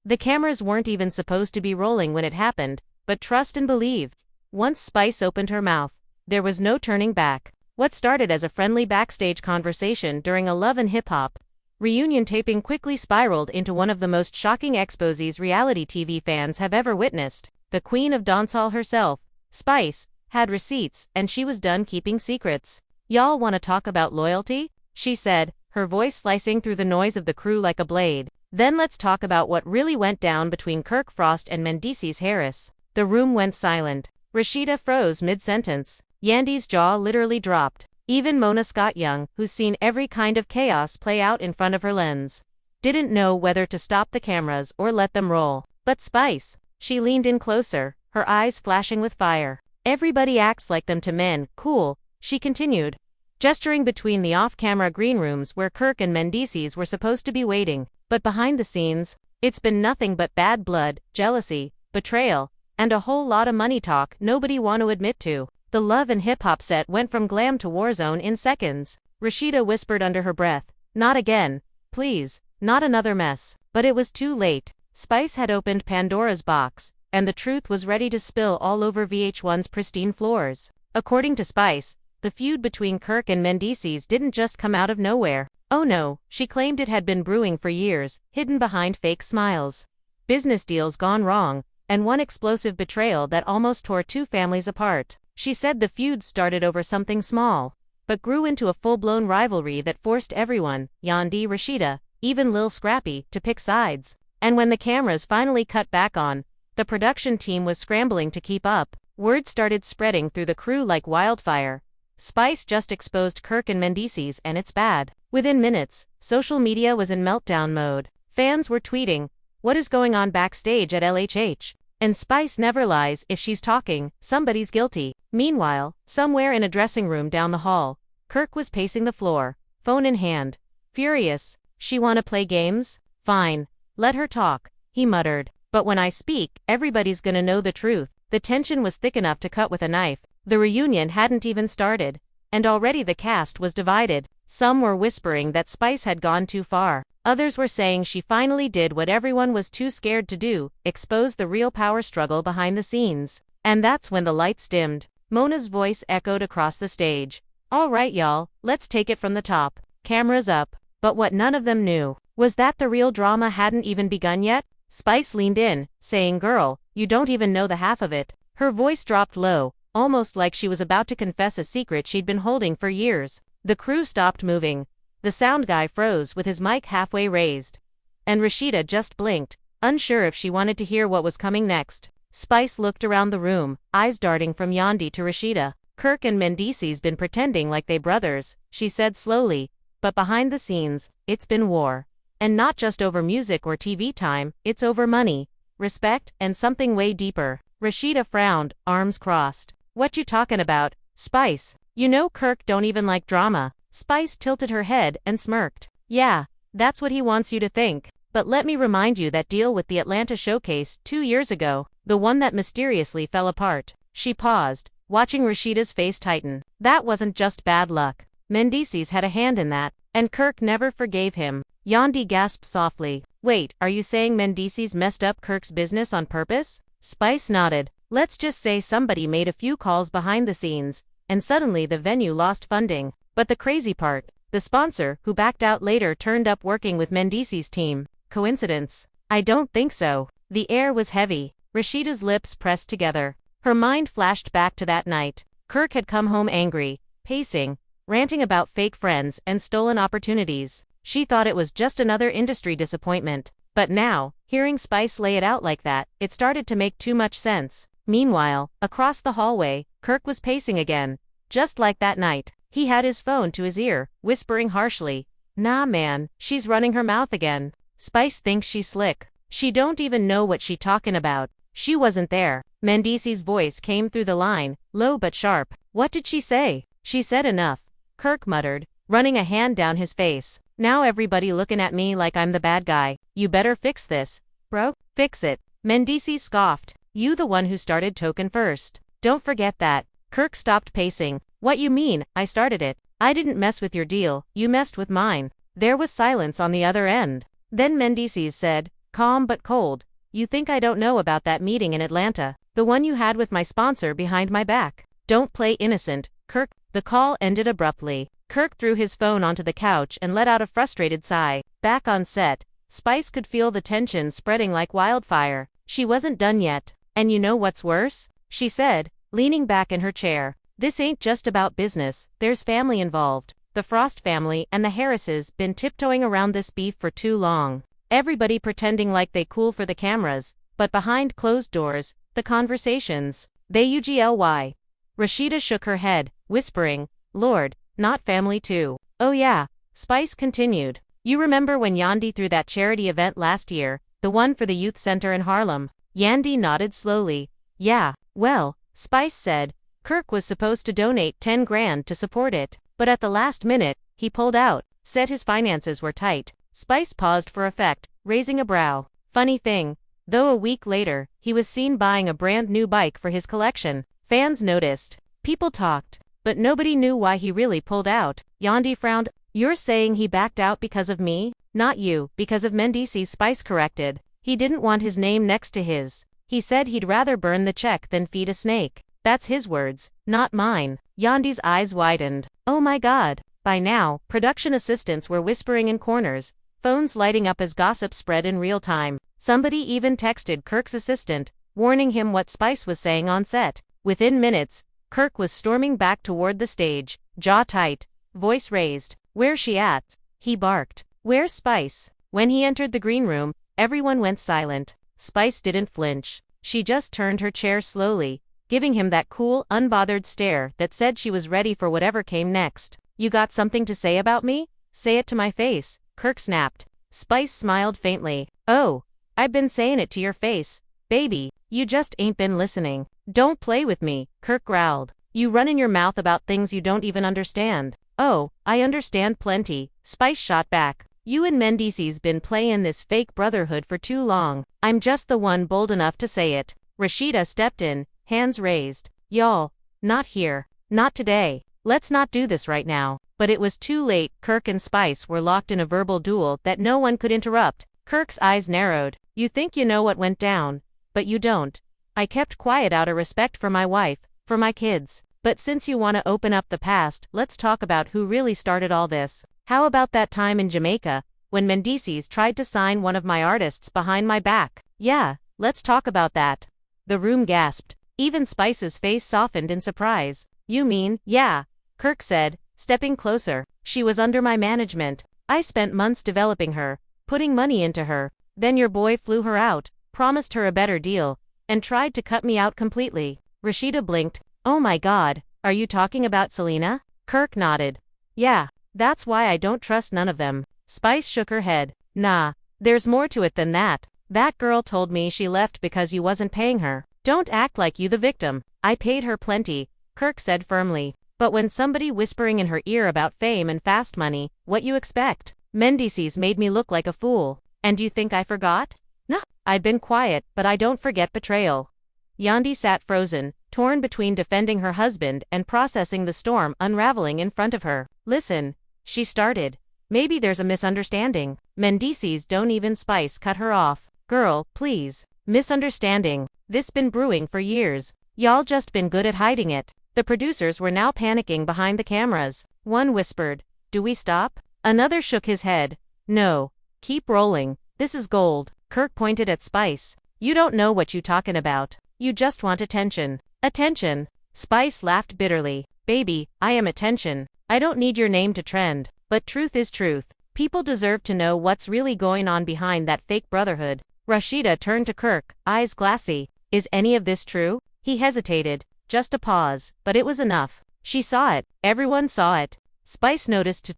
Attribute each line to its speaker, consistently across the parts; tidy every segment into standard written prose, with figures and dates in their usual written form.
Speaker 1: The cameras weren't even supposed to be rolling when it happened, but trust and believe. Once Spice opened her mouth, there was no turning back. What started as a friendly backstage conversation during a Love and Hip Hop reunion taping quickly spiraled into one of the most shocking exposés reality TV fans have ever witnessed. The queen of dancehall herself, Spice, had receipts, and she was done keeping secrets. "Y'all wanna talk about loyalty?" she said, her voice slicing through the noise of the crew like a blade. "Then let's talk about what really went down between Kirk Frost and Mendeecees Harris." The room went silent. Rashida froze mid-sentence. Yandy's jaw literally dropped. Even Mona Scott-Young, who's seen every kind of chaos play out in front of her lens, didn't know whether to stop the cameras or let them roll. But Spice, she leaned in closer, her eyes flashing with fire. "Everybody acts like them to men, cool," she continued, gesturing between the off-camera green rooms where Kirk and Mendeecees were supposed to be waiting. But behind the scenes, it's been nothing but bad blood, jealousy, betrayal, and a whole lot of money talk nobody want to admit to. The Love and Hip Hop set went from glam to warzone in seconds. Rashida whispered under her breath, "Not again, please, not another mess." But it was too late. Spice had opened Pandora's box, and the truth was ready to spill all over VH1's pristine floors. According to Spice, the feud between Kirk and Mendeecees didn't just come out of nowhere. Oh no, she claimed it had been brewing for years, hidden behind fake smiles. Business deals gone wrong, and one explosive betrayal that almost tore two families apart. She said the feud started over something small, but grew into a full-blown rivalry that forced everyone, Yandy, Rashida, even Lil Scrappy, to pick sides. And when the cameras finally cut back on, the production team was scrambling to keep up. Word started spreading through the crew like wildfire. Spice just exposed Kirk and Mendeecees and it's bad. Within minutes, social media was in meltdown mode. Fans were tweeting, "What is going on backstage at LHH? And Spice never lies, if she's talking, somebody's guilty." Meanwhile, somewhere in a dressing room down the hall, Kirk was pacing the floor, phone in hand. Furious. "She wanna play games? Fine. Let her talk," he muttered. "But when I speak, everybody's gonna know the truth." The tension was thick enough to cut with a knife. The reunion hadn't even started, and already the cast was divided. Some were whispering that Spice had gone too far. Others were saying she finally did what everyone was too scared to do, expose the real power struggle behind the scenes. And that's when the lights dimmed. Mona's voice echoed across the stage. "All right, y'all, let's take it from the top. Cameras up." But what none of them knew was that the real drama hadn't even begun yet. Spice leaned in, saying, "Girl, you don't even know the half of it." Her voice dropped low, almost like she was about to confess a secret she'd been holding for years. The crew stopped moving. The sound guy froze with his mic halfway raised. And Rashida just blinked, unsure if she wanted to hear what was coming next. Spice looked around the room, eyes darting from Yandy to Rashida. "Kirk and Mendeecees been pretending like they brothers," she said slowly, "but behind the scenes, it's been war. And not just over music or TV time, it's over money, respect, and something way deeper." Rashida frowned, arms crossed. "What you talking about, Spice? You know Kirk don't even like drama." Spice tilted her head and smirked. "Yeah, that's what he wants you to think. But let me remind you that deal with the Atlanta showcase 2 years ago, the one that mysteriously fell apart." She paused, watching Rashida's face tighten. "That wasn't just bad luck. Mendeecees had a hand in that, and Kirk never forgave him." Yandy gasped softly. "Wait, are you saying Mendeecees messed up Kirk's business on purpose?" Spice nodded. "Let's just say somebody made a few calls behind the scenes, and suddenly the venue lost funding. But the crazy part, the sponsor, who backed out later, turned up working with Mendeecees' team. Coincidence? I don't think so." The air was heavy. Rashida's lips pressed together. Her mind flashed back to that night. Kirk had come home angry, pacing, ranting about fake friends and stolen opportunities. She thought it was just another industry disappointment. But now, hearing Spice lay it out like that, it started to make too much sense. Meanwhile, across the hallway, Kirk was pacing again. Just like that night, he had his phone to his ear, whispering harshly, "Nah man, she's running her mouth again. Spice thinks she's slick. She don't even know what she talking about. She wasn't there." Mendeecees' voice came through the line, low but sharp. "What did she say?" "She said enough," Kirk muttered, running a hand down his face. "Now everybody looking at me like I'm the bad guy. You better fix this, bro." "Fix it?" Mendeecees scoffed. "You the one who started Token first. Don't forget that." Kirk stopped pacing. "What you mean, I started it? I didn't mess with your deal, you messed with mine." There was silence on the other end. Then Mendeecees said, calm but cold. You think I don't know about that meeting in Atlanta, the one you had with my sponsor behind my back? Don't play innocent, Kirk. The call ended abruptly. Kirk threw his phone onto the couch and let out a frustrated sigh. Back on set, Spice could feel the tension spreading like wildfire. She wasn't done yet. And you know what's worse? She said, leaning back in her chair. This ain't just about business, there's family involved. The Frost family and the Harrises been tiptoeing around this beef for too long. Everybody pretending like they cool for the cameras, but behind closed doors, the conversations. They ugly. Rashida shook her head, whispering, Lord, not family too. Oh yeah, Spice continued. You remember when Yandy threw that charity event last year, the one for the youth center in Harlem? Yandy nodded slowly. Yeah, well, Spice said, Kirk was supposed to donate 10 grand to support it, but at the last minute, he pulled out, said his finances were tight. Spice paused for effect, raising a brow. Funny thing, though a week later, he was seen buying a brand new bike for his collection. Fans noticed. People talked, but nobody knew why he really pulled out. Yandy frowned. You're saying he backed out because of me? Not you, because of Mendeecees, Spice corrected. He didn't want his name next to his. He said he'd rather burn the check than feed a snake. That's his words, not mine. Yandy's eyes widened. Oh my God. By now, production assistants were whispering in corners, phones lighting up as gossip spread in real time. Somebody even texted Kirk's assistant, warning him what Spice was saying on set. Within minutes, Kirk was storming back toward the stage, jaw tight, voice raised. Where's she at? He barked. Where's Spice? When he entered the green room, everyone went silent. Spice didn't flinch. She just turned her chair slowly, giving him that cool, unbothered stare that said she was ready for whatever came next. You got something to say about me? Say it to my face, Kirk snapped. Spice smiled faintly. Oh, I've been saying it to your face, baby. You just ain't been listening. Don't play with me, Kirk growled. You run in your mouth about things you don't even understand. Oh, I understand plenty, Spice shot back. You and Mendeecees been playing this fake brotherhood for too long. I'm just the one bold enough to say it. Rashida stepped in, hands raised. Y'all, not here. Not today. Let's not do this right now. But it was too late. Kirk and Spice were locked in a verbal duel that no one could interrupt. Kirk's eyes narrowed. You think you know what went down, but you don't. I kept quiet out of respect for my wife, for my kids. But since you want to open up the past, let's talk about who really started all this. How about that time in Jamaica, when Mendeecees tried to sign one of my artists behind my back? Yeah, let's talk about that. The room gasped. Even Spice's face softened in surprise. You mean, yeah, Kirk said, stepping closer. She was under my management. I spent months developing her, putting money into her. Then your boy flew her out, promised her a better deal, and tried to cut me out completely. Rashida blinked. Oh my God, are you talking about Selena? Kirk nodded. Yeah, that's why I don't trust none of them. Spice shook her head. Nah, there's more to it than that. That girl told me she left because you wasn't paying her. Don't act like you the victim. I paid her plenty, Kirk said firmly. But when somebody whispering in her ear about fame and fast money, what you expect? Mendeecees made me look like a fool. And you think I forgot? Nah, I'd been quiet, but I don't forget betrayal. Yandy sat frozen, torn between defending her husband and processing the storm unraveling in front of her. Listen, she started. Maybe there's a misunderstanding. Mendeecees don't even. Spice cut her off. Girl, please. Misunderstanding. This been brewing for years. Y'all just been good at hiding it. The producers were now panicking behind the cameras. One whispered, do we stop? Another shook his head. No. Keep rolling. This is gold. Kirk pointed at Spice. You don't know what you talking about. You just want attention. Attention. Spice laughed bitterly. Baby, I am attention. I don't need your name to trend. But truth is truth. People deserve to know what's really going on behind that fake brotherhood. Rashida turned to Kirk, eyes glassy. Is any of this true? He hesitated. Just a pause, but it was enough. She saw it. Everyone saw it. Spice noticed.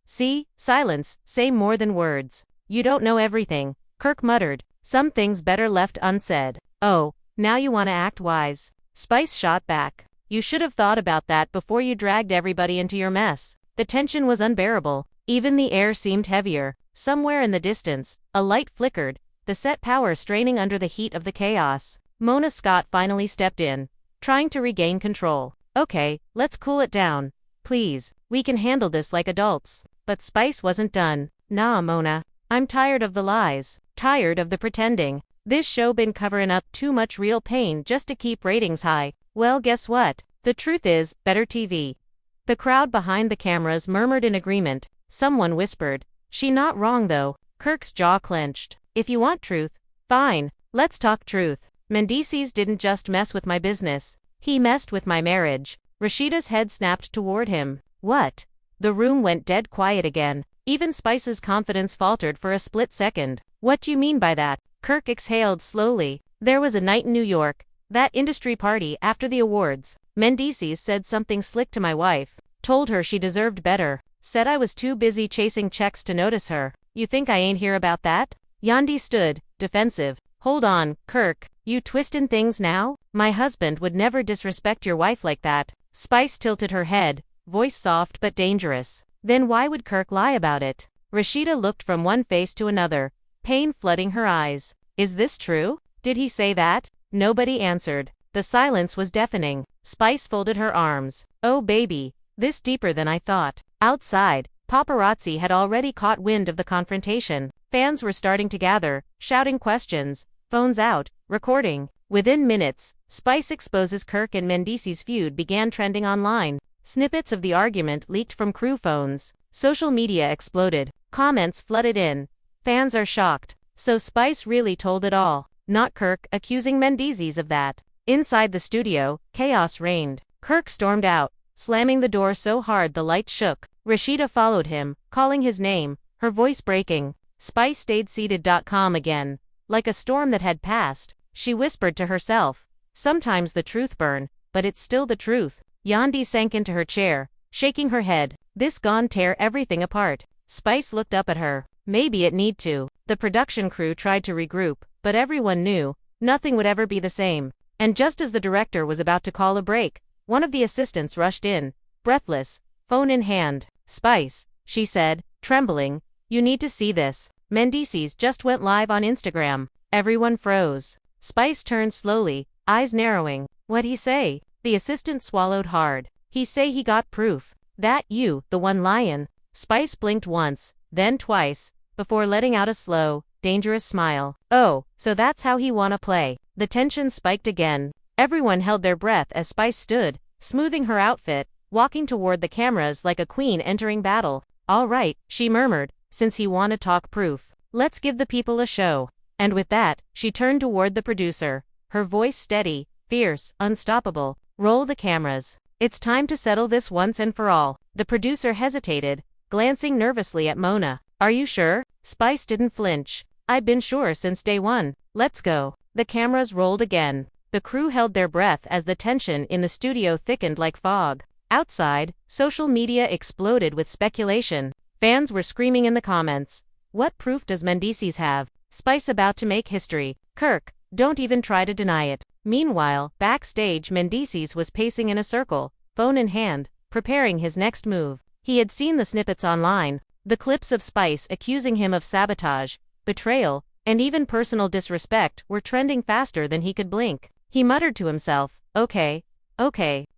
Speaker 1: See, silence, say more than words. You don't know everything, Kirk muttered. Some things better left unsaid. Oh, now you want to act wise. Spice shot back. You should have thought about that before you dragged everybody into your mess. The tension was unbearable. Even the air seemed heavier. Somewhere in the distance, a light flickered, the set power straining under the heat of the chaos. Mona Scott finally stepped in, trying to regain control. Okay, let's cool it down. Please, we can handle this like adults. But Spice wasn't done. Nah, Mona. I'm tired of the lies. Tired of the pretending. This show been covering up too much real pain just to keep ratings high. Well, guess what? The truth is, better TV. The crowd behind the cameras murmured in agreement. Someone whispered, "She not wrong though." Kirk's jaw clenched. "If you want truth, fine, let's talk truth. Mendeecees didn't just mess with my business. He messed with my marriage." Rashida's head snapped toward him. "What?" The room went dead quiet again. Even Spice's confidence faltered for a split second. "What do you mean by that?" Kirk exhaled slowly. "There was a night in New York, that industry party after the awards. Mendeecees said something slick to my wife. Told her she deserved better. Said I was too busy chasing checks to notice her. You think I ain't hear about that?" Yandi stood, defensive. "Hold on, Kirk, you twistin' things now? My husband would never disrespect your wife like that." Spice tilted her head, voice soft but dangerous. "Then why would Kirk lie about it?" Rashida looked from one face to another, pain flooding her eyes. "Is this true? Did he say that?" Nobody answered. The silence was deafening. Spice folded her arms. "Oh baby, this deeper than I thought." Outside, paparazzi had already caught wind of the confrontation. Fans were starting to gather, shouting questions, phones out, recording. Within minutes, Spice exposes Kirk and Mendeecees' feud began trending online. Snippets of the argument leaked from crew phones. Social media exploded. Comments flooded in. Fans are shocked. So Spice really told it all, not Kirk accusing Mendeecees of that. Inside the studio, chaos reigned. Kirk stormed out, slamming the door so hard the lights shook. Rashida followed him, calling his name, her voice breaking. Spice stayed seated. Calm again. Like a storm that had passed, she whispered to herself. Sometimes the truth burn, but it's still the truth. Yandi sank into her chair, shaking her head. This gone tear everything apart. Spice looked up at her. Maybe it need to. The production crew tried to regroup, but everyone knew, nothing would ever be the same. And just as the director was about to call a break, one of the assistants rushed in, breathless, phone in hand. "Spice," she said, trembling, "you need to see this. Mendeecees just went live on Instagram." Everyone froze. Spice turned slowly, eyes narrowing. "What'd he say?" The assistant swallowed hard. "He say he got proof. That you, the one lyin'." Spice blinked once, then twice, before letting out a slow, dangerous smile. "Oh, so that's how he wanna play." The tension spiked again. Everyone held their breath as Spice stood, smoothing her outfit, walking toward the cameras like a queen entering battle. "All right," she murmured, "since he wanna talk proof, let's give the people a show." And with that, she turned toward the producer, her voice steady, fierce, unstoppable. "Roll the cameras. It's time to settle this once and for all." The producer hesitated, glancing nervously at Mona. "Are you sure?" Spice didn't flinch. "I've been sure since day one. Let's go." The cameras rolled again. The crew held their breath as the tension in the studio thickened like fog. Outside, social media exploded with speculation. Fans were screaming in the comments. "What proof does Mendeecees have? Spice about to make history. Kirk, don't even try to deny it." Meanwhile, backstage Mendeecees was pacing in a circle, phone in hand, preparing his next move. He had seen the snippets online, the clips of Spice accusing him of sabotage, betrayal, and even personal disrespect were trending faster than he could blink. He muttered to himself, okay,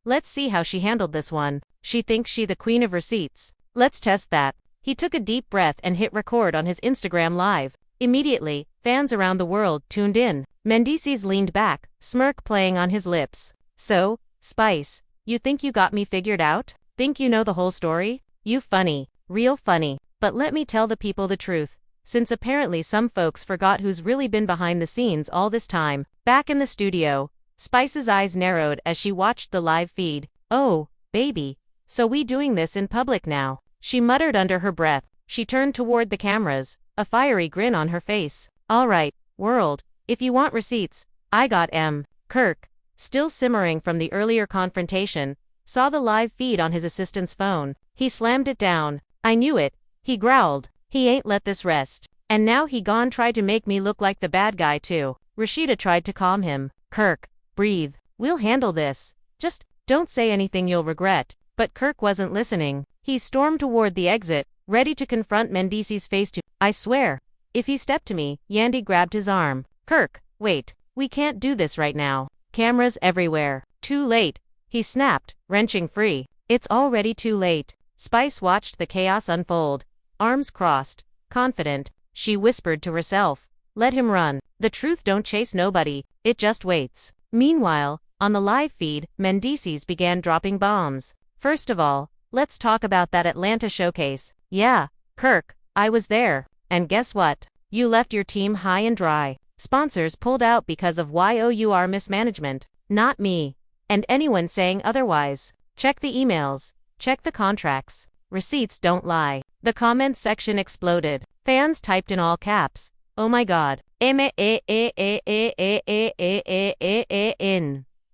Speaker 1: let's see how she handled this one. She thinks she the queen of receipts. Let's test that. He took a deep breath and hit record on his Instagram live. Immediately, fans around the world tuned in. Mendeecees leaned back, smirk playing on his lips. "So, Spice, you think you got me figured out? Think you know the whole story? You funny, real funny. But let me tell the people the truth, since apparently some folks forgot who's really been behind the scenes all this time." Back in the studio, Spice's eyes narrowed as she watched the live feed. "Oh, baby, so we doing this in public now?" She muttered under her breath. She turned toward the cameras, a fiery grin on her face. "All right, world, if you want receipts, I got 'em." Kirk, still simmering from the earlier confrontation, saw the live feed on his assistant's phone. He slammed it down. "I knew it," he growled. "He ain't let this rest. And now he gone tried to make me look like the bad guy too." Rashida tried to calm him. "Kirk, breathe. We'll handle this. Just don't say anything you'll regret." But Kirk wasn't listening. He stormed toward the exit, ready to confront Mendeecees face to. "I swear, if he stepped to me." Yandi grabbed his arm. "Kirk, wait. We can't do this right now. Cameras everywhere." "Too late," he snapped, wrenching free. "It's already too late." Spice watched the chaos unfold, arms crossed, confident, she whispered to herself. Let him run. The truth don't chase nobody, it just waits. Meanwhile, on the live feed, Mendeecees began dropping bombs. First of all, let's talk about that Atlanta showcase. Yeah, Kirk, I was there. And guess what? You left your team high and dry. Sponsors pulled out because of your mismanagement. Not me. And anyone saying otherwise. Check the emails. Check the contracts. Receipts don't lie. The comments section exploded. Fans typed in all caps, "Oh my god. In.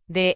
Speaker 1: The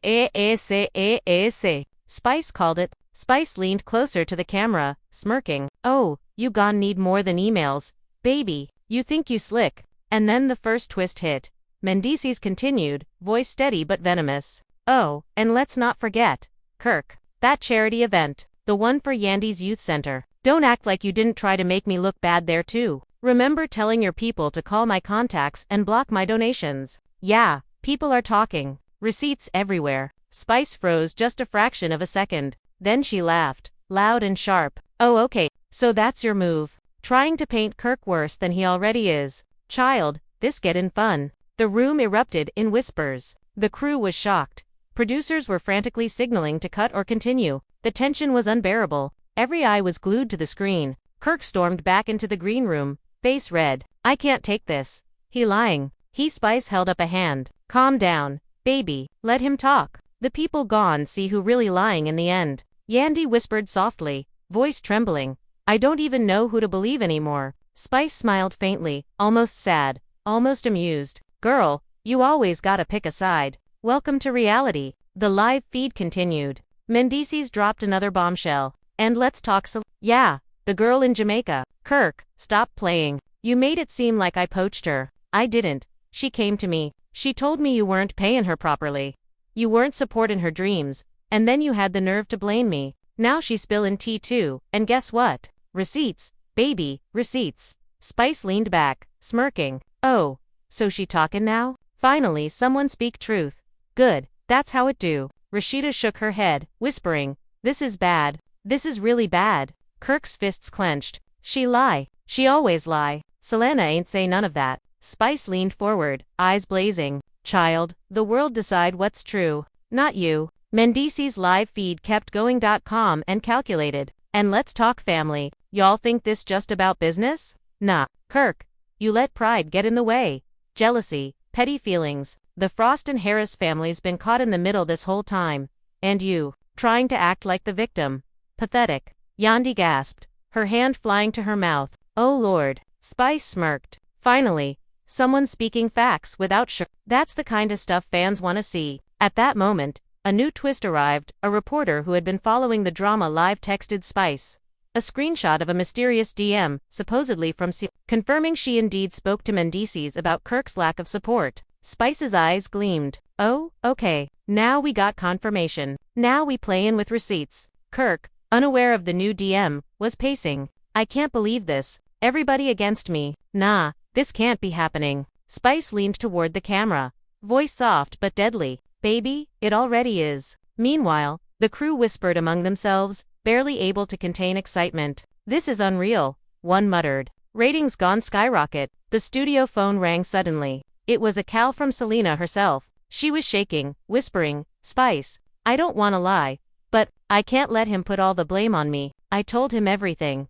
Speaker 1: Spice called it. Spice leaned closer to the camera, smirking. Oh, you gon' need more than emails. Baby, you think you slick. And then the first twist hit. Mendeecees continued, voice steady but venomous. Oh, and let's not forget, Kirk, that charity event, the one for Yandy's Youth Center. Don't act like you didn't try to make me look bad there too. Remember telling your people to call my contacts and block my donations. Yeah, people are talking. Receipts everywhere. Spice froze just a fraction of a second. Then she laughed, loud and sharp. Oh okay, so that's your move. Trying to paint Kirk worse than he already is. Child, this gettin' fun. The room erupted in whispers. The crew was shocked. Producers were frantically signaling to cut or continue. The tension was unbearable. Every eye was glued to the screen. Kirk stormed back into the green room, face red. I can't take this. He lying. Spice held up a hand. Calm down, baby. Let him talk. The people gone see who really lying in the end. Yandy whispered softly, voice trembling. I don't even know who to believe anymore. Spice smiled faintly, almost sad, almost amused. Girl, you always gotta pick a side. Welcome to reality. The live feed continued. Mendeecees dropped another bombshell. And let's talk yeah, the girl in Jamaica. Kirk, stop playing. You made it seem like I poached her. I didn't. She came to me. She told me you weren't paying her properly. You weren't supporting her dreams. And then you had the nerve to blame me. Now she's spilling tea too. And guess what? Receipts. Baby, receipts. Spice leaned back, smirking. Oh, so she talking now? Finally someone speak truth. Good, that's how it do. Rashida shook her head, whispering, this is bad. This is really bad. Kirk's fists clenched. She lie. She always lie. Selena ain't say none of that. Spice leaned forward, eyes blazing. Child, the world decide what's true. Not you. Mendeecees' live feed kept going.com and calculated. And let's talk family. Y'all think this just about business? Nah. Kirk, you let pride get in the way. Jealousy, petty feelings. The Frost and Harris family's been caught in the middle this whole time. And you, trying to act like the victim. Pathetic. Yandy gasped, her hand flying to her mouth. Oh Lord. Spice smirked. Finally, someone speaking facts without That's the kind of stuff fans want to see. At that moment, a new twist arrived. A reporter who had been following the drama live texted Spice a screenshot of a mysterious DM, supposedly from confirming she indeed spoke to Mendeecees about Kirk's lack of support. Spice's eyes gleamed. Oh, okay. Now we got confirmation. Now we playin' with receipts. Kirk, unaware of the new DM, was pacing. I can't believe this. Everybody against me. Nah, this can't be happening. Spice leaned toward the camera. Voice soft but deadly. Baby, it already is. Meanwhile, the crew whispered among themselves, barely able to contain excitement. This is unreal, one muttered. Ratings gone skyrocket. The studio phone rang suddenly. It was a call from Selena herself. She was shaking, whispering, Spice, I don't want to lie, but I can't let him put all the blame on me. I told him everything.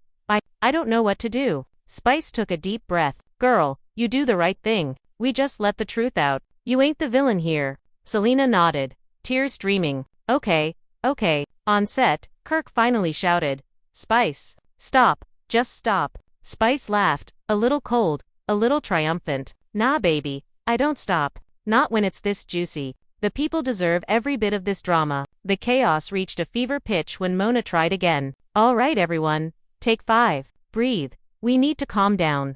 Speaker 1: I don't know what to do. Spice took a deep breath. Girl, you do the right thing. We just let the truth out. You ain't the villain here. Selena nodded, tears streaming. Okay. On set, Kirk finally shouted, Spice, stop, just stop. Spice laughed, a little cold, a little triumphant. Nah baby, I don't stop. Not when it's this juicy. The people deserve every bit of this drama. The chaos reached a fever pitch when Mona tried again. All right everyone, take 5. Breathe. We need to calm down.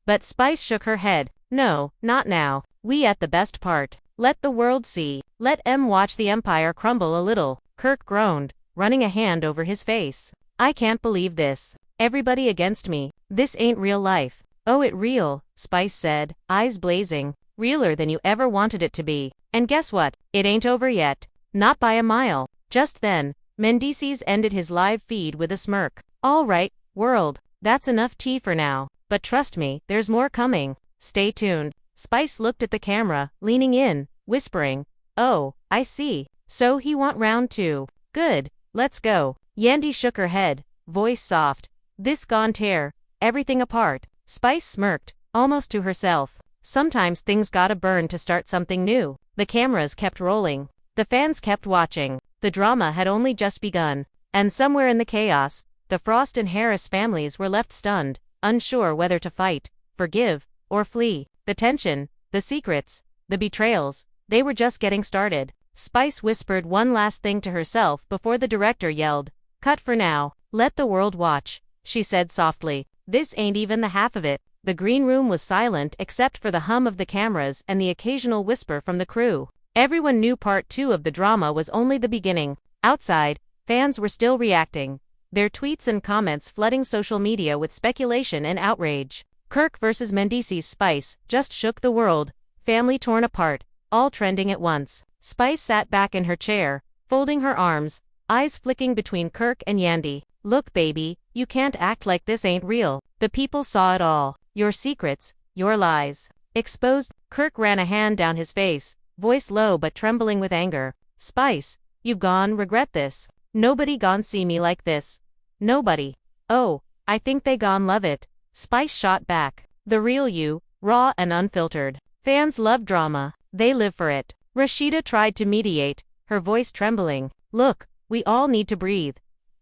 Speaker 1: But Spice shook her head. No, not now. We at the best part. Let the world see. Let watch the empire crumble a little. Kirk groaned, running a hand over his face. I can't believe this. Everybody against me. This ain't real life. Oh it real, Spice said, eyes blazing. Realer than you ever wanted it to be. And guess what? It ain't over yet. Not by a mile. Just then, Mendeecees ended his live feed with a smirk. All right, world, that's enough tea for now. But trust me, there's more coming. Stay tuned. Spice looked at the camera, leaning in, whispering, "Oh, I see. So he want round 2. Good, let's go." Yandy shook her head, voice soft. "This gon' tear everything apart." Spice smirked, almost to herself. Sometimes things gotta burn to start something new. The cameras kept rolling. The fans kept watching. The drama had only just begun. And somewhere in the chaos, the Frost and Harris families were left stunned, unsure whether to fight, forgive, or flee. The tension, the secrets, the betrayals, they were just getting started. Spice whispered one last thing to herself before the director yelled, "Cut for now. Let the world watch," she said softly. "This ain't even the half of it." The green room was silent except for the hum of the cameras and the occasional whisper from the crew. Everyone knew part 2 of the drama was only the beginning. Outside, fans were still reacting, their tweets and comments flooding social media with speculation and outrage. Kirk vs. Mendeecees. Spice just shook the world, family torn apart, all trending at once. Spice sat back in her chair, folding her arms, eyes flicking between Kirk and Yandy. "Look, baby, you can't act like this ain't real. The people saw it all. Your secrets, your lies. Exposed." Kirk ran a hand down his face, voice low but trembling with anger. "Spice, you gon' regret this. Nobody gon' see me like this. Nobody. Oh, I think they gon' love it." Spice shot back. "The real you, raw and unfiltered. Fans love drama. They live for it." Rashida tried to mediate, her voice trembling. "Look, we all need to breathe.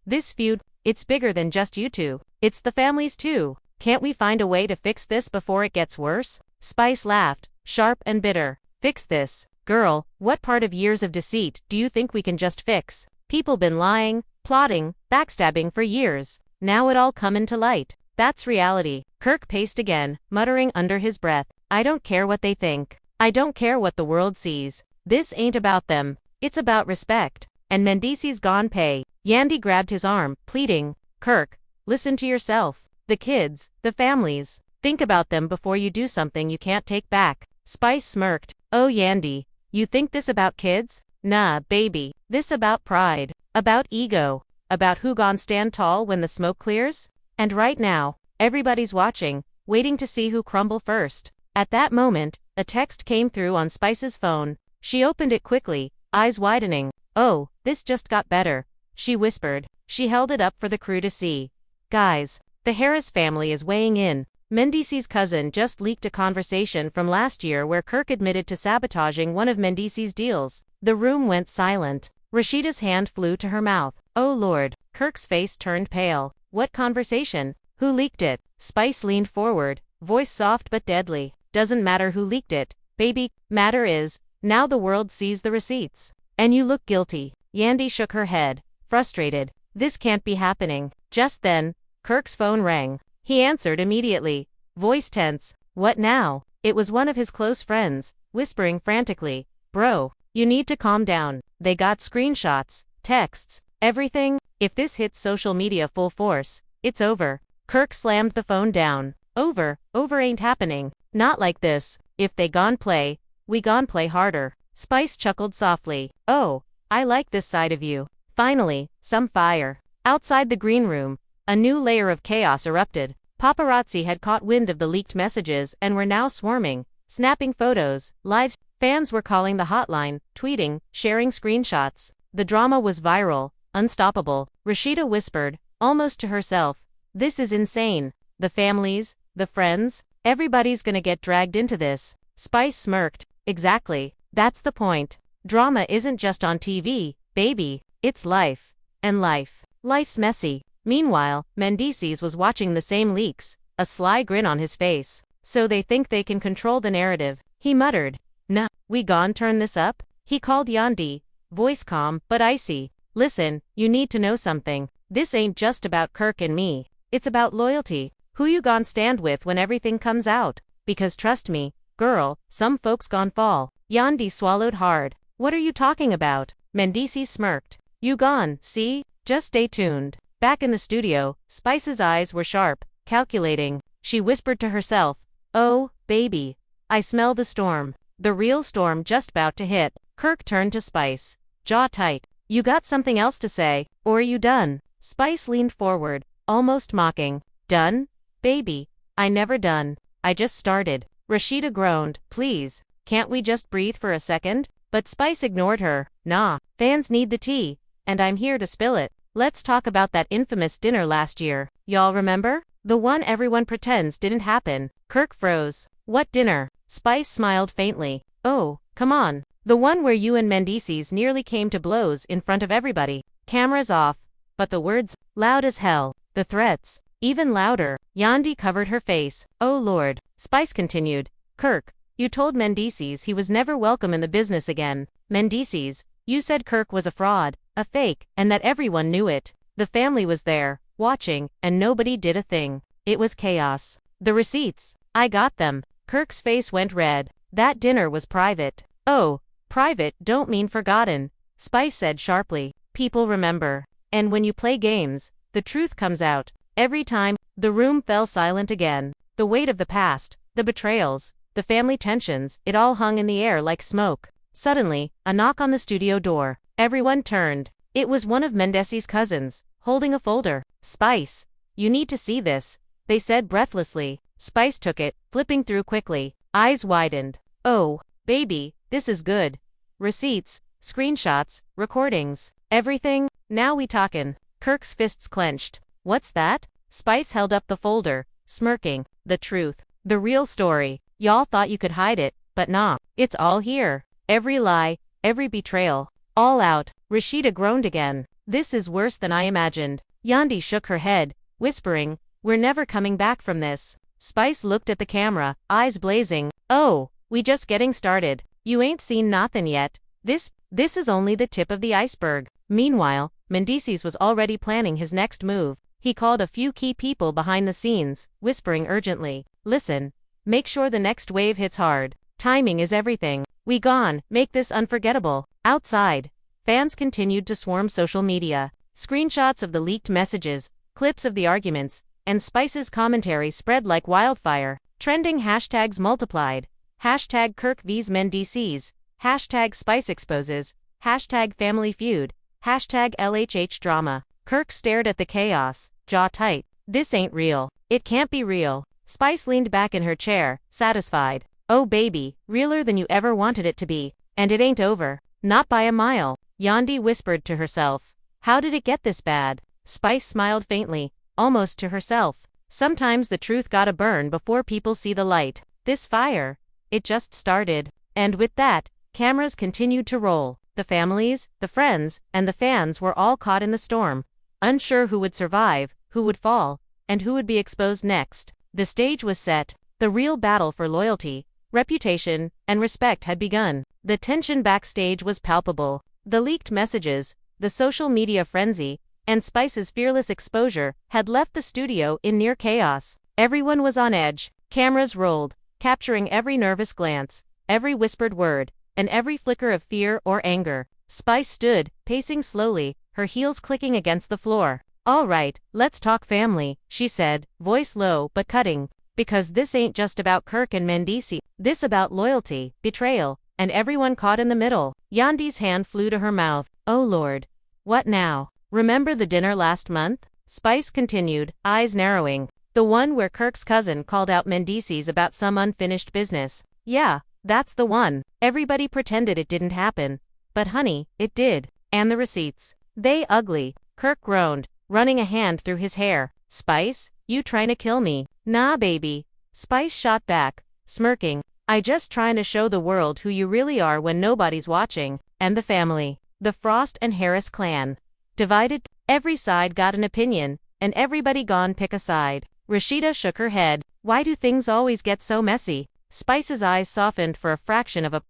Speaker 1: This feud, it's bigger than just you two. It's the families too. Can't we find a way to fix this before it gets worse?" Spice laughed, sharp and bitter. "Fix this? Girl, what part of years of deceit do you think we can just fix? People been lying, plotting, backstabbing for years. Now it all comin' to light. That's reality." Kirk paced again, muttering under his breath, "I don't care what they think. I don't care what the world sees. This ain't about them. It's about respect. And Mendeecees gon' pay." Yandy grabbed his arm, pleading, "Kirk, listen to yourself. The kids, the families. Think about them before you do something you can't take back." Spice smirked. "Oh Yandy, you think this about kids? Nah, baby. This about pride. About ego. About who gon' stand tall when the smoke clears? And right now, everybody's watching, waiting to see who crumble first." At that moment, a text came through on Spice's phone. She opened it quickly, eyes widening. "Oh, this just got better," she whispered. She held it up for the crew to see. "Guys, the Harris family is weighing in. Mendeecees' cousin just leaked a conversation from last year where Kirk admitted to sabotaging one of Mendeecees' deals." The room went silent. Rashida's hand flew to her mouth. "Oh Lord." Kirk's face turned pale. "What conversation? Who leaked it?" Spice leaned forward, voice soft but deadly. "Doesn't matter who leaked it, baby. Matter is, now the world sees the receipts. And you look guilty." Yandy shook her head, frustrated. "This can't be happening." Just then, Kirk's phone rang. He answered immediately, voice tense. "What now?" It was one of his close friends, whispering frantically, "Bro, you need to calm down. They got screenshots, texts, everything. If this hits social media full force, it's over." Kirk slammed the phone down. Over ain't happening. Not like this. If they gon' play, we gon' play harder." Spice chuckled softly. "Oh, I like this side of you." Finally, some fire. Outside the green room, a new layer of chaos erupted. Paparazzi had caught wind of the leaked messages and were now swarming, snapping photos, live. Fans were calling the hotline, tweeting, sharing screenshots. The drama was viral, unstoppable. Rashida whispered, almost to herself, "This is insane. The families, the friends, everybody's gonna get dragged into this." Spice smirked. "Exactly. That's the point. Drama isn't just on TV, baby. It's life. And life's messy." Meanwhile, Mendeecees was watching the same leaks, a sly grin on his face. "So they think they can control the narrative," he muttered. "Nah, we gon' turn this up?" He called Yandy, voice calm but icy. "Listen, you need to know something. This ain't just about Kirk and me. It's about loyalty. Who you gon' stand with when everything comes out? Because trust me, girl, some folks gon' fall." Yandy swallowed hard. "What are you talking about?" Mendeecees smirked. "You gon' see? Just stay tuned." Back in the studio, Spice's eyes were sharp, calculating. She whispered to herself, "Oh, baby. I smell the storm. The real storm just about to hit." Kirk turned to Spice, jaw tight. You got something else to say, or are you done? Spice leaned forward, almost mocking. Done? Baby, I never done. I just started. Rashida groaned. Please, can't we just breathe for a second? But Spice ignored her. Nah, fans need the tea, and I'm here to spill it. Let's talk about that infamous dinner last year. Y'all remember? The one everyone pretends didn't happen. Kirk froze. What dinner? Spice smiled faintly. Oh, come on. The one where you and Mendeecees nearly came to blows in front of everybody. Cameras off. But the words, loud as hell. The threats, even louder. Yandi covered her face. Oh Lord. Spice continued. Kirk, you told Mendeecees he was never welcome in the business again. Mendeecees, you said Kirk was a fraud, a fake, and that everyone knew it. The family was there, watching, and nobody did a thing. It was chaos. The receipts. I got them. Kirk's face went red. That dinner was private. Oh, private don't mean forgotten, Spice said sharply. People remember. And when you play games, the truth comes out. Every time. The room fell silent again. The weight of the past, the betrayals, the family tensions, it all hung in the air like smoke. Suddenly, a knock on the studio door. Everyone turned. It was one of Mendeecees' cousins, holding a folder. Spice, you need to see this, they said breathlessly. Spice took it, flipping through quickly. Eyes widened. Oh, baby, this is good. Receipts, screenshots, recordings, everything. Now we talkin'. Kirk's fists clenched. What's that? Spice held up the folder, smirking. The truth. The real story. Y'all thought you could hide it, but nah. It's all here. Every lie, every betrayal. All out. Rashida groaned again. This is worse than I imagined. Yandi shook her head, whispering, we're never coming back from this. Spice looked at the camera, eyes blazing. Oh, we just getting started. You ain't seen nothin' yet. This is only the tip of the iceberg. Meanwhile, Mendeecees was already planning his next move. He called a few key people behind the scenes, whispering urgently. Listen, make sure the next wave hits hard. Timing is everything. We gone, make this unforgettable. Outside, fans continued to swarm social media. Screenshots of the leaked messages, clips of the arguments, and Spice's commentary spread like wildfire. Trending hashtags multiplied. Hashtag Kirk vs Mendeecees. Hashtag Spice exposes. Hashtag Family Feud. Hashtag LHH drama. Kirk stared at the chaos, jaw tight. This ain't real. It can't be real. Spice leaned back in her chair, satisfied. Oh baby, realer than you ever wanted it to be. And it ain't over. Not by a mile. Yandi whispered to herself. How did it get this bad? Spice smiled faintly, almost to herself. Sometimes the truth gotta burn before people see the light. This fire, it just started. And with that, cameras continued to roll. The families, the friends, and the fans were all caught in the storm. Unsure who would survive, who would fall, and who would be exposed next. The stage was set. The real battle for loyalty, reputation, and respect had begun. The tension backstage was palpable. The leaked messages, the social media frenzy, and Spice's fearless exposure had left the studio in near chaos. Everyone was on edge. Cameras rolled, capturing every nervous glance, every whispered word, and every flicker of fear or anger. Spice stood, pacing slowly, her heels clicking against the floor. All right, let's talk family, she said, voice low but cutting. Because this ain't just about Kirk and Mendeecees. This about loyalty, betrayal, and everyone caught in the middle. Yandi's hand flew to her mouth. Oh Lord. What now? Remember the dinner last month? Spice continued, eyes narrowing. The one where Kirk's cousin called out Mendeecees about some unfinished business. Yeah, that's the one. Everybody pretended it didn't happen. But honey, it did. And the receipts. They ugly. Kirk groaned, running a hand through his hair. Spice, you trying to kill me? Nah baby. Spice shot back, smirking. I just trying to show the world who you really are when nobody's watching. And the family. The Frost and Harris clan. Divided, every side got an opinion, and everybody gone pick a side. Rashida shook her head. Why do things always get so messy? Spice's eyes softened for a fraction of a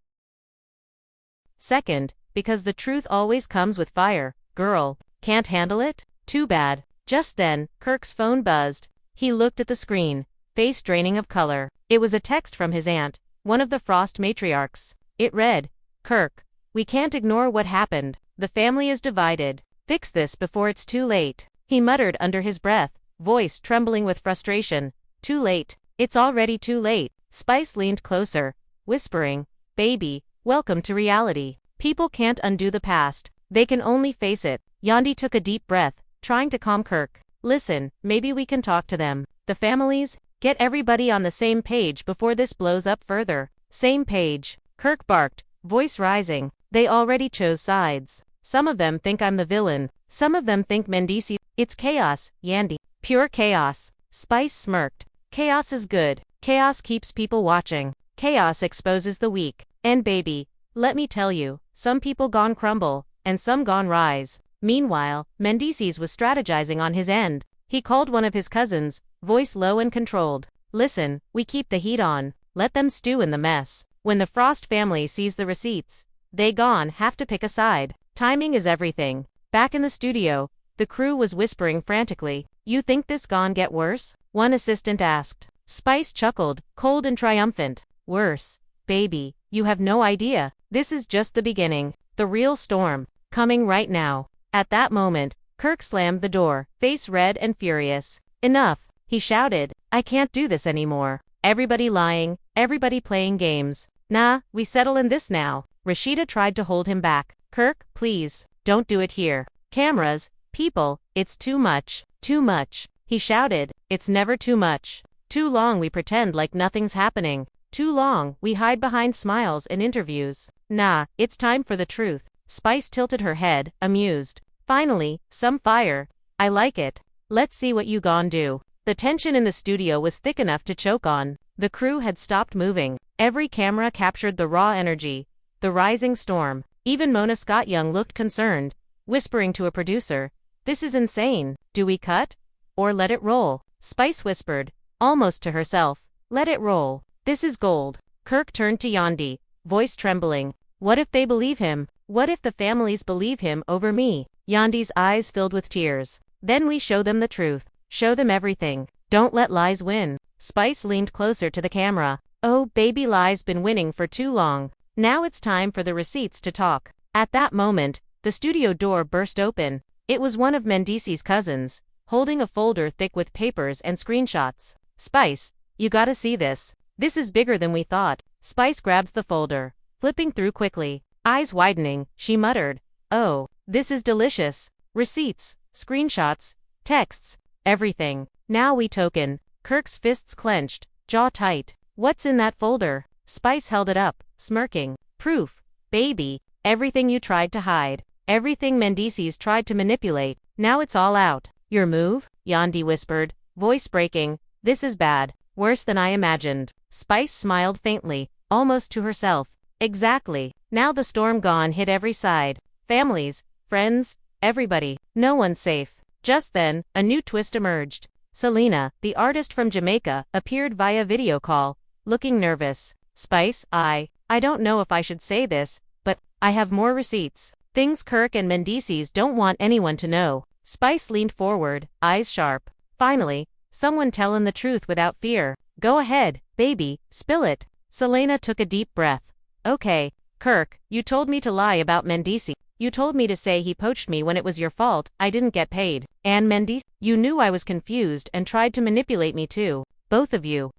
Speaker 1: second. Because the truth always comes with fire. Girl, can't handle it? Too bad. Just then, Kirk's phone buzzed. He looked at the screen, face draining of color. It was a text from his aunt, one of the Frost matriarchs. It read, Kirk, we can't ignore what happened. The family is divided. Fix this before it's too late. He muttered under his breath, voice trembling with frustration. Too late. It's already too late. Spice leaned closer, whispering, baby, welcome to reality. People can't undo the past. They can only face it. Yandy took a deep breath, trying to calm Kirk. Listen, maybe we can talk to them. The families? Get everybody on the same page before this blows up further. Same page. Kirk barked, voice rising. They already chose sides. Some of them think I'm the villain. Some of them think Mendeecees. It's chaos, Yandy. Pure chaos. Spice smirked. Chaos is good. Chaos keeps people watching. Chaos exposes the weak. And baby, let me tell you, some people gone crumble, and some gone rise. Meanwhile, Mendeecees was strategizing on his end. He called one of his cousins, voice low and controlled. Listen, we keep the heat on. Let them stew in the mess. When the Frost family sees the receipts, they gon' have to pick a side. Timing is everything. Back in the studio, the crew was whispering frantically. You think this gon' get worse? One assistant asked. Spice chuckled, cold and triumphant. Worse. Baby, you have no idea. This is just the beginning. The real storm. Coming right now. At that moment, Kirk slammed the door, face red and furious. Enough, he shouted. I can't do this anymore. Everybody lying, everybody playing games. Nah, we settle in this now. Rashida tried to hold him back. Kirk, please, don't do it here. Cameras, people, it's too much. Too much. He shouted. It's never too much. Too long we pretend like nothing's happening. Too long we hide behind smiles and interviews. Nah, it's time for the truth. Spice tilted her head, amused. Finally, some fire. I like it. Let's see what you gon' do. The tension in the studio was thick enough to choke on. The crew had stopped moving. Every camera captured the raw energy, the rising storm. Even Mona Scott Young looked concerned, whispering to a producer, "This is insane. Do we cut? Or let it roll?" Spice whispered, almost to herself, "Let it roll. This is gold." Kirk turned to Yandy, voice trembling. What if they believe him? What if the families believe him over me? Yandy's eyes filled with tears. Then we show them the truth. Show them everything. Don't let lies win. Spice leaned closer to the camera. Oh, baby, lies been winning for too long. Now it's time for the receipts to talk. At that moment, the studio door burst open. It was one of Mendeecees' cousins, holding a folder thick with papers and screenshots. Spice, you gotta see this. This is bigger than we thought. Spice grabs the folder, flipping through quickly. Eyes widening, she muttered, "Oh, this is delicious. Receipts, screenshots, texts, everything. Now we token." Kirk's fists clenched, jaw tight. What's in that folder? Spice held it up, smirking. Proof, baby. Everything you tried to hide. Everything Mendeecees tried to manipulate. Now it's all out. Your move? Yandy whispered, voice breaking. This is bad. Worse than I imagined. Spice smiled faintly, almost to herself. Exactly. Now the storm gone hit every side. Families, friends, everybody. No one's safe. Just then, a new twist emerged. Selena, the artist from Jamaica, appeared via video call, looking nervous. Spice, I don't know if I should say this, but I have more receipts. Things Kirk and Mendeecees don't want anyone to know. Spice leaned forward, eyes sharp. Finally, someone telling the truth without fear. Go ahead, baby, spill it. Selena took a deep breath. Okay, Kirk, you told me to lie about Mendeecees. You told me to say he poached me when it was your fault, I didn't get paid. And Mendeecees, you knew I was confused and tried to manipulate me too. Both of you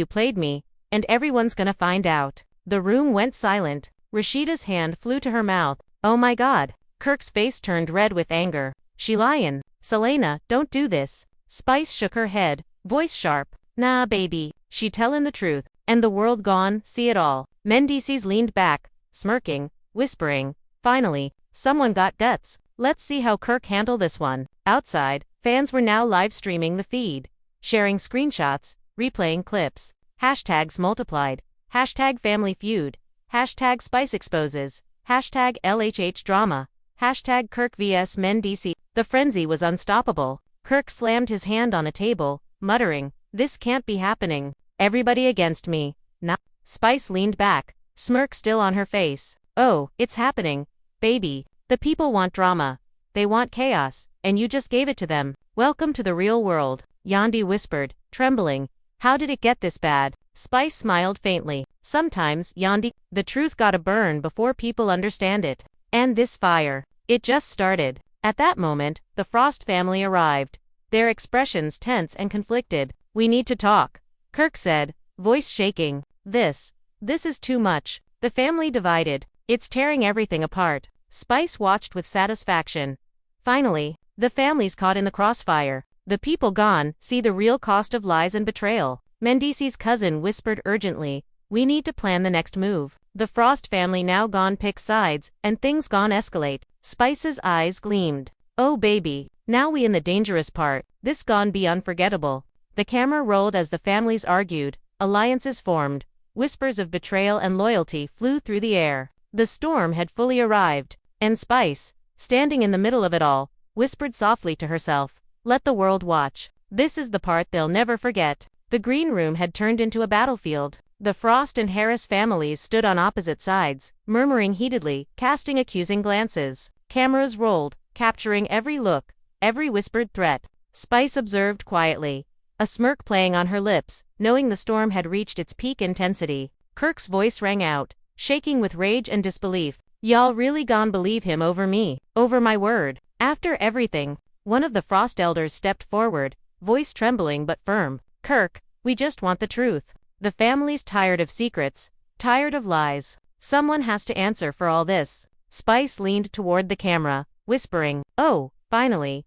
Speaker 1: played me, and everyone's gonna find out. The room went silent. Rashida's hand flew to her mouth. Oh my God. Kirk's face turned red with anger. She lyin'. Selena, don't do this. Spice shook her head, voice sharp. Nah, baby, she tellin' the truth. And the world gone, see it all. Mendeecees leaned back, smirking, whispering. Finally, someone got guts. Let's see how Kirk handle this one. Outside, fans were now live streaming the feed, sharing screenshots, replaying clips. Hashtags multiplied. Hashtag family feud. Hashtag Spice exposes. Hashtag LHH drama. Hashtag Kirk vs Mendeecees. The frenzy was unstoppable. Kirk slammed his hand on a table, muttering, "This can't be happening. Everybody against me." Nah. Spice leaned back, smirk still on her face. Oh, it's happening. Baby, the people want drama. They want chaos, and you just gave it to them. Welcome to the real world, Yandy whispered, trembling. How did it get this bad? Spice smiled faintly. Sometimes, Yandy, the truth gotta burn before people understand it. And this fire, it just started. At that moment, the Frost family arrived, their expressions tense and conflicted. We need to talk, Kirk said, voice shaking. This is too much. The family divided. It's tearing everything apart. Spice watched with satisfaction. Finally, the family's caught in the crossfire. The people gone, see the real cost of lies and betrayal. Mendeecees' cousin whispered urgently, we need to plan the next move. The Frost family now gone pick sides, and things gone escalate. Spice's eyes gleamed. Oh baby, now we in the dangerous part, this gone be unforgettable. The camera rolled as the families argued, alliances formed, whispers of betrayal and loyalty flew through the air. The storm had fully arrived, and Spice, standing in the middle of it all, whispered softly to herself, let the world watch. This is the part they'll never forget. The green room had turned into a battlefield. The Frost and Harris families stood on opposite sides, murmuring heatedly, casting accusing glances. Cameras rolled, capturing every look, every whispered threat. Spice observed quietly, a smirk playing on her lips, knowing the storm had reached its peak intensity. Kirk's voice rang out, shaking with rage and disbelief. Y'all really gon' believe him over me, over my word. After everything, one of the Frost elders stepped forward, voice trembling but firm. Kirk, we just want the truth. The family's tired of secrets, tired of lies. Someone has to answer for all this. Spice leaned toward the camera, whispering, oh, finally.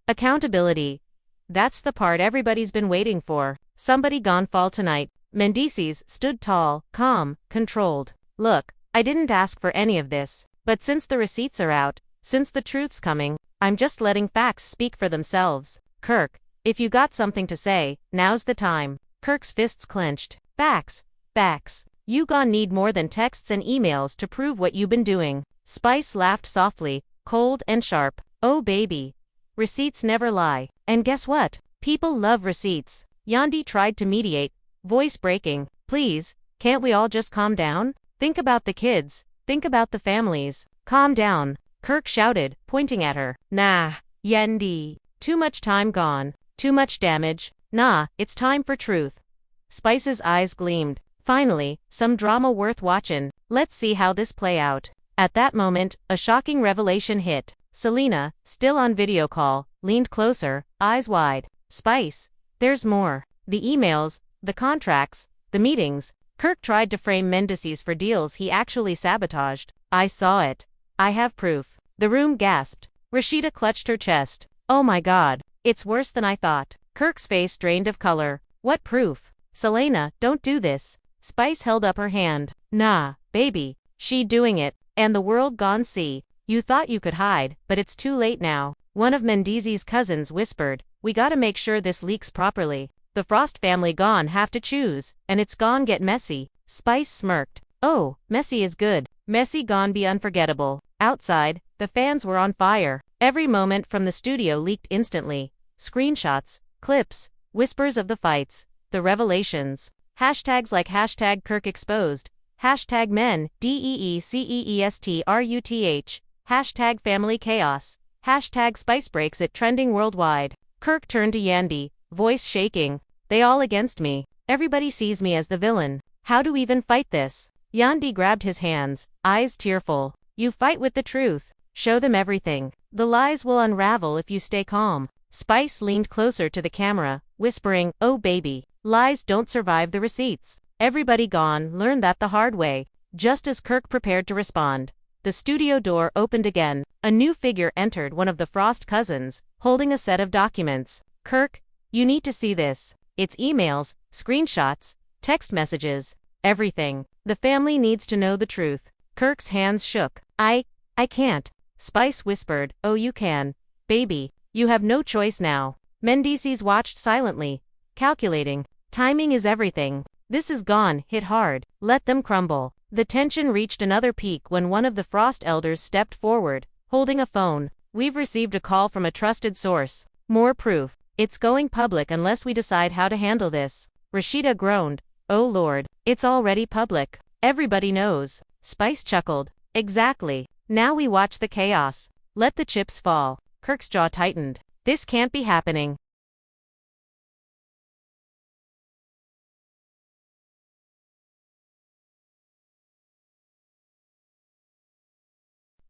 Speaker 1: Accountability. That's the part everybody's been waiting for. Somebody gon' fall tonight. Mendeecees stood tall, calm, controlled. Look, I didn't ask for any of this, but since the receipts are out, since the truth's coming, I'm just letting facts speak for themselves. Kirk, if you got something to say, now's the time. Kirk's fists clenched. Facts. Facts. You gon' need more than texts and emails to prove what you been doing. Spice laughed softly, cold and sharp. Oh baby. Receipts never lie. And guess what? People love receipts. Yandi tried to mediate, voice breaking. Please, can't we all just calm down? Think about the kids. Think about the families. Calm down. Kirk shouted, pointing at her. Nah, Yandi. Too much time gone. Too much damage. Nah, it's time for truth. Spice's eyes gleamed. Finally, some drama worth watchin'. Let's see how this play out. At that moment, a shocking revelation hit. Selena, still on video call, leaned closer, eyes wide. Spice, there's more. The emails, the contracts, the meetings. Kirk tried to frame Mendeecees for deals he actually sabotaged. I saw it. I have proof. The room gasped. Rashida clutched her chest. Oh my god, it's worse than I thought. Kirk's face drained of color. What proof? Selena, don't do this. Spice held up her hand. Nah, baby. She doing it, and the world gone see. You thought you could hide, but it's too late now. One of Mendeecees' cousins whispered, we gotta make sure this leaks properly. The Frost family gone have to choose, and it's gone get messy. Spice smirked. Oh, messy is good. Messy gone be unforgettable. Outside, the fans were on fire. Every moment from the studio leaked instantly. Screenshots, clips, whispers of the fights, the revelations. Hashtags like hashtag Kirk exposed, hashtag men, DEECEESTRUTH, hashtag family chaos, hashtag spice breaks it trending worldwide. Kirk turned to Yandi, voice shaking. They all against me. Everybody sees me as the villain. How do we even fight this? Yandi grabbed his hands, eyes tearful. You fight with the truth. Show them everything. The lies will unravel if you stay calm. Spice leaned closer to the camera, whispering, oh baby. Lies don't survive the receipts. Everybody gone learned that the hard way. Just as Kirk prepared to respond, the studio door opened again. A new figure entered, one of the Frost cousins, holding a set of documents. Kirk, you need to see this. It's emails, screenshots, text messages, everything. The family needs to know the truth. Kirk's hands shook. I can't. Spice whispered, oh you can. Baby, you have no choice now. Mendeecees watched silently, calculating. Timing is everything. This is gone, hit hard. Let them crumble. The tension reached another peak when one of the Frost elders stepped forward, holding a phone. We've received a call from a trusted source. More proof. It's going public unless we decide how to handle this. Rashida groaned. Oh lord, it's already public. Everybody knows. Spice chuckled. Exactly. Now we watch the chaos. Let the chips fall. Kirk's jaw tightened. This can't be happening.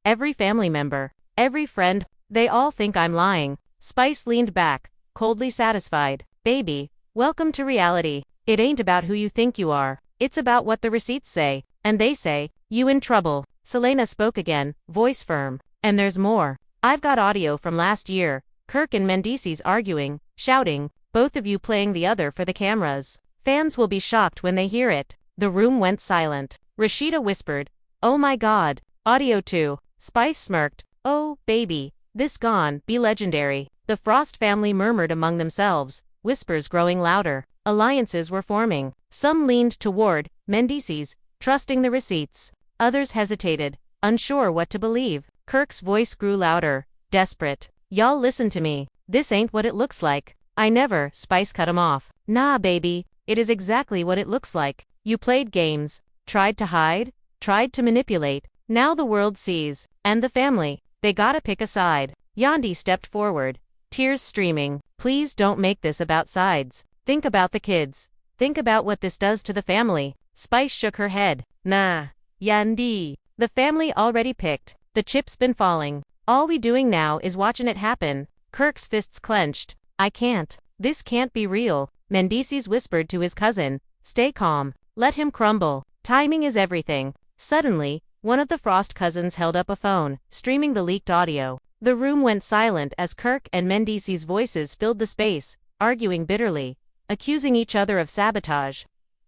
Speaker 1: Every family member, every friend, they all think I'm lying. Spice leaned back, coldly satisfied. Baby, welcome to reality. It ain't about who you think you are. It's about what the receipts say. And they say, you in trouble. Selena spoke again, voice firm. And there's more. I've got audio from last year. Kirk and Mendeecees arguing, shouting, both of you playing the other for the cameras. Fans will be shocked when they hear it. The room went silent. Rashida whispered, "Oh my god." Audio 2. Spice smirked, "Oh, baby. This gone be legendary." The Frost family murmured among themselves, whispers growing louder. Alliances were forming. Some leaned toward Mendeecees, trusting the receipts. Others hesitated, unsure what to believe. Kirk's voice grew louder, desperate. "Y'all listen to me. This ain't what it looks like." "I never," Spice cut him off. "Nah, baby. It is exactly what it looks like. You played games, tried to hide, tried to manipulate. Now the world sees. And the family. They gotta pick a side." Yandi stepped forward, tears streaming. "Please don't make this about sides. Think about the kids. Think about what this does to the family." Spice shook her head. "Nah, Yandi. The family already picked. The chip's been falling. All we doing now is watching it happen." Kirk's fists clenched. "I can't. This can't be real." Mendeecees whispered to his cousin, "Stay calm. Let him crumble. Timing is everything." Suddenly, one of the Frost cousins held up a phone, streaming the leaked audio. The room went silent as Kirk and Mendeecees' voices filled the space, arguing bitterly, accusing each other of sabotage,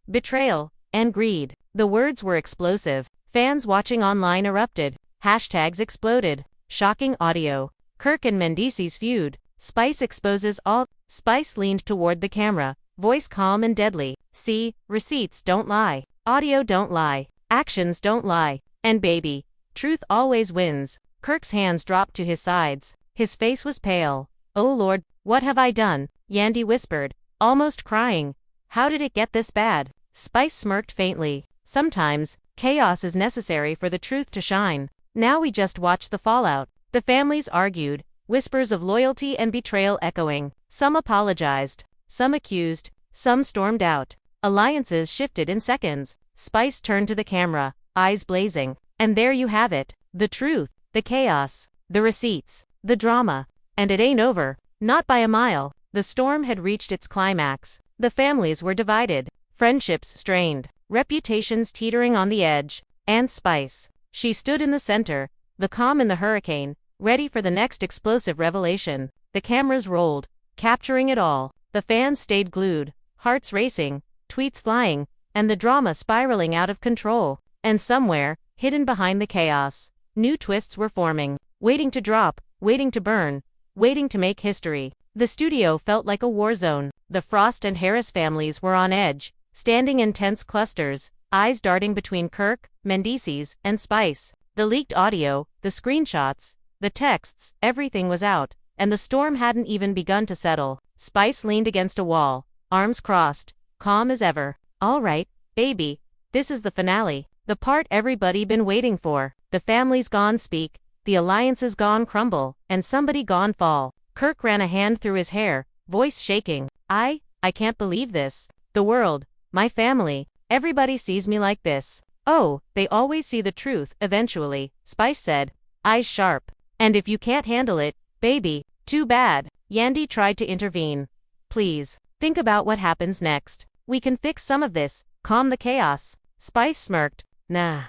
Speaker 1: betrayal, and greed. The words were explosive. Fans watching online erupted. Hashtags exploded. Shocking audio. Kirk and Mendeecees feud. Spice exposes all. Spice leaned toward the camera, voice calm and deadly. "See, receipts don't lie. Audio don't lie. Actions don't lie. And baby, truth always wins." Kirk's hands dropped to his sides. His face was pale. "Oh Lord, what have I done?" Yandi whispered, almost crying. "How did it get this bad?" Spice smirked faintly. "Sometimes, chaos is necessary for the truth to shine." Now we just watched the fallout. The families argued, whispers of loyalty and betrayal echoing. Some apologized, some accused, some stormed out. Alliances shifted in seconds. Spice turned to the camera, eyes blazing. "And there you have it. The truth, the chaos, the receipts, the drama. And it ain't over. Not by a mile." The storm had reached its climax. The families were divided, friendships strained, reputations teetering on the edge. And Spice. She stood in the center, the calm in the hurricane, ready for the next explosive revelation. The cameras rolled, capturing it all. The fans stayed glued, hearts racing, tweets flying, and the drama spiraling out of control. And somewhere, hidden behind the chaos, new twists were forming, waiting to drop, waiting to burn, waiting to make history. The studio felt like a war zone. The Frost and Harris families were on edge, standing in tense clusters, eyes darting between Kirk, Mendeecees, and Spice. The leaked audio, the screenshots, the texts, everything was out, and the storm hadn't even begun to settle. Spice leaned against a wall, arms crossed, calm as ever. "All right, baby. This is the finale. The part everybody been waiting for. The families gone speak, the alliances gone crumble, and somebody gone fall." Kirk ran a hand through his hair, voice shaking. I can't believe this. The world, my family, everybody sees me like this." "Oh, they always see the truth, eventually," Spice said, eyes sharp. "And if you can't handle it, baby, too bad." Yandi tried to intervene. "Please, think about what happens next. We can fix some of this, calm the chaos." Spice smirked. "Nah.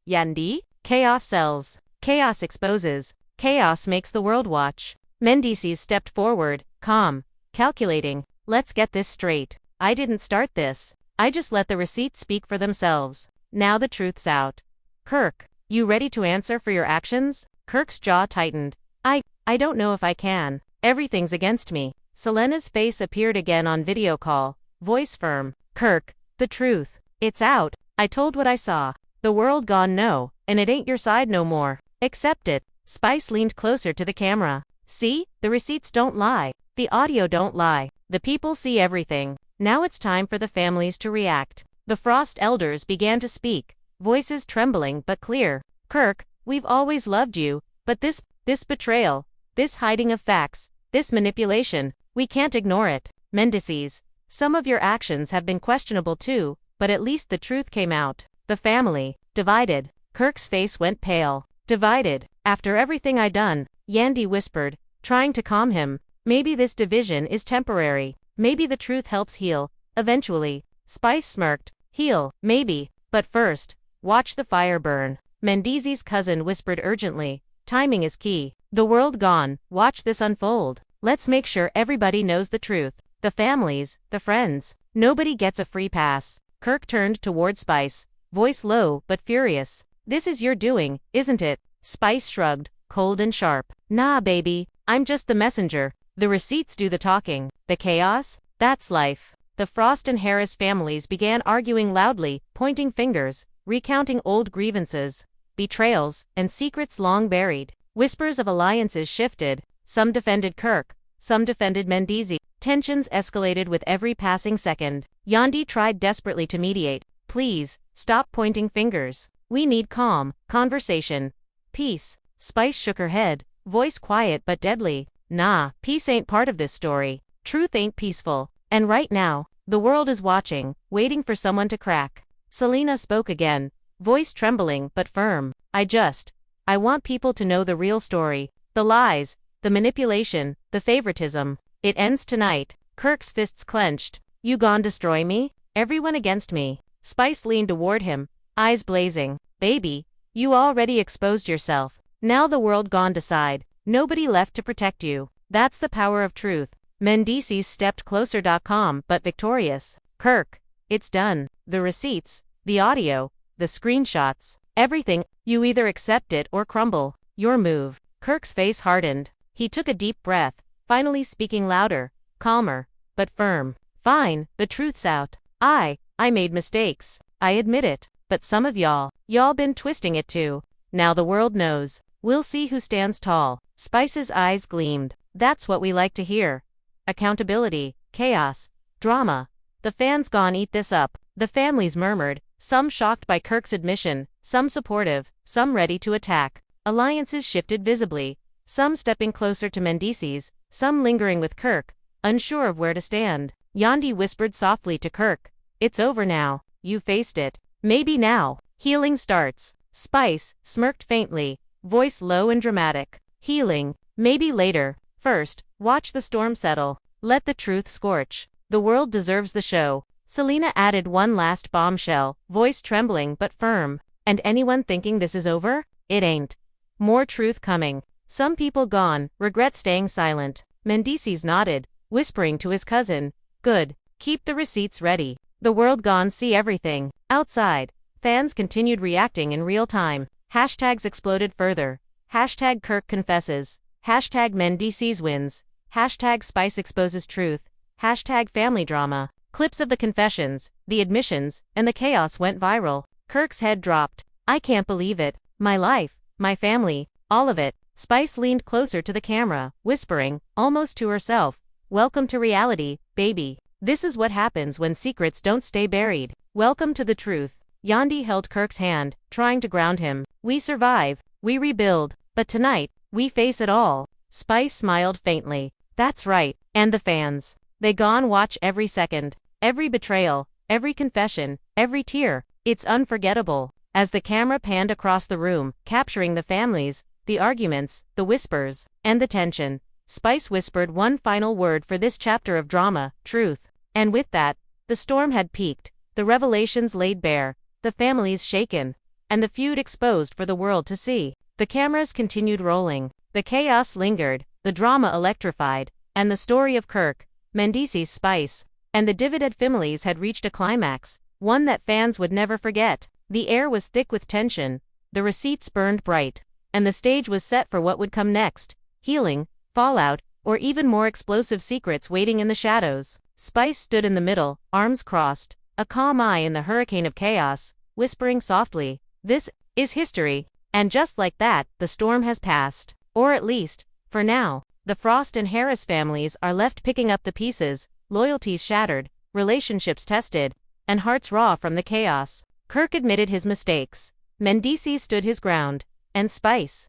Speaker 1: Yandi? Chaos sells. Chaos exposes. Chaos makes the world watch." Mendeecees stepped forward, calm, calculating. "Let's get this straight. I didn't start this. I just let the receipts speak for themselves. Now the truth's out. Kirk, you ready to answer for your actions?" Kirk's jaw tightened. I don't know if I can. Everything's against me." Selena's face appeared again on video call, voice firm. "Kirk, the truth. It's out. I told what I saw. The world gone no, and it ain't your side no more. Accept it." Spice leaned closer to the camera. "See, the receipts don't lie. The audio don't lie. The people see everything. Now it's time for the families to react." The Frost elders began to speak, voices trembling but clear. "Kirk, we've always loved you, but this betrayal, this hiding of facts, this manipulation, we can't ignore it." Mendeecees, "Some of your actions have been questionable too, but at least the truth came out." The family, divided. Kirk's face went pale. "Divided, after everything I done," Yandi whispered, trying to calm him. "Maybe this division is temporary. Maybe the truth helps heal, eventually." Spice smirked. "Heal, maybe, but first, watch the fire burn." Mendeecees' cousin whispered urgently. Timing is key. The world gone, watch this unfold. Let's make sure everybody knows the truth. The families, the friends. Nobody gets a free pass. Kirk turned toward Spice, voice low but furious. This is your doing, isn't it? Spice shrugged, cold and sharp. Nah, baby, I'm just the messenger. The receipts do the talking. The chaos? That's life. The Frost and Harris families began arguing loudly, pointing fingers, recounting old grievances, betrayals, and secrets long buried. Whispers of alliances shifted. Some defended Kirk, some defended Mendeecees. Tensions escalated with every passing second. Yandi tried desperately to mediate. Please, stop pointing fingers. We need calm, conversation. Peace. Spice shook her head, voice quiet but deadly. Nah, peace ain't part of this story. Truth ain't peaceful. And right now, the world is watching, waiting for someone to crack. Selena spoke again, voice trembling but firm. I want people to know the real story. The lies, the manipulation, the favoritism. It ends tonight. Kirk's fists clenched. You gon' destroy me? Everyone against me. Spice leaned toward him, eyes blazing. Baby, you already exposed yourself. Now the world gon' decide. Nobody left to protect you. That's the power of truth. Mendeecees stepped closer. Calm but victorious. Kirk, it's done. The receipts, the audio, the screenshots, everything. You either accept it or crumble. Your move. Kirk's face hardened. He took a deep breath, finally speaking louder, calmer, but firm. Fine, the truth's out. I made mistakes. I admit it. But some of y'all been twisting it too. Now the world knows. We'll see who stands tall. Spice's eyes gleamed. That's what we like to hear. Accountability, chaos, drama. The fans gon' eat this up. The families murmured, some shocked by Kirk's admission, some supportive, some ready to attack. Alliances shifted visibly, some stepping closer to Mendeecees, some lingering with Kirk, unsure of where to stand. Yandi whispered softly to Kirk. It's over now. You faced it. Maybe now. Healing starts. Spice smirked faintly, voice low and dramatic. Healing. Maybe later. First, watch the storm settle. Let the truth scorch. The world deserves the show. Selena added one last bombshell, voice trembling but firm. And anyone thinking this is over? It ain't. More truth coming. Some people gone, regret staying silent. Mendeecees nodded, whispering to his cousin. Good. Keep the receipts ready. The world gone see everything. Outside, fans continued reacting in real time. Hashtags exploded further. Hashtag Kirk confesses. Hashtag Mendeecees wins. Hashtag Spice exposes truth. Hashtag family drama. Clips of the confessions, the admissions, and the chaos went viral. Kirk's head dropped. I can't believe it. My life, my family, all of it. Spice leaned closer to the camera, whispering, almost to herself, welcome to reality, baby. This is what happens when secrets don't stay buried. Welcome to the truth. Yandi held Kirk's hand, trying to ground him. We survive. We rebuild. But tonight, we face it all. Spice smiled faintly. That's right. And the fans. They gon' watch every second. Every betrayal. Every confession. Every tear. It's unforgettable. As the camera panned across the room, capturing the families, the arguments, the whispers, and the tension, Spice whispered one final word for this chapter of drama, truth. And with that, the storm had peaked, the revelations laid bare, the families shaken, and the feud exposed for the world to see. The cameras continued rolling, the chaos lingered, the drama electrified, and the story of Kirk, Mendeecees, Spice, and the divided families had reached a climax, one that fans would never forget. The air was thick with tension, the receipts burned bright, and the stage was set for what would come next: healing, fallout, or even more explosive secrets waiting in the shadows. Spice stood in the middle, arms crossed, a calm eye in the hurricane of chaos, whispering softly, "This is history." And just like that, the storm has passed. Or at least, for now, the Frost and Harris families are left picking up the pieces, loyalties shattered, relationships tested, and hearts raw from the chaos. Kirk admitted his mistakes. Mendeecees stood his ground. And Spice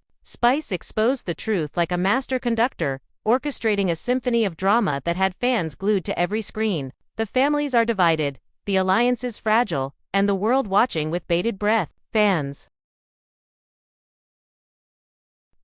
Speaker 1: exposed the truth like a master conductor, orchestrating a symphony of drama that had fans glued to every screen. The families are divided, the alliance is fragile, and the world watching with bated breath. Fans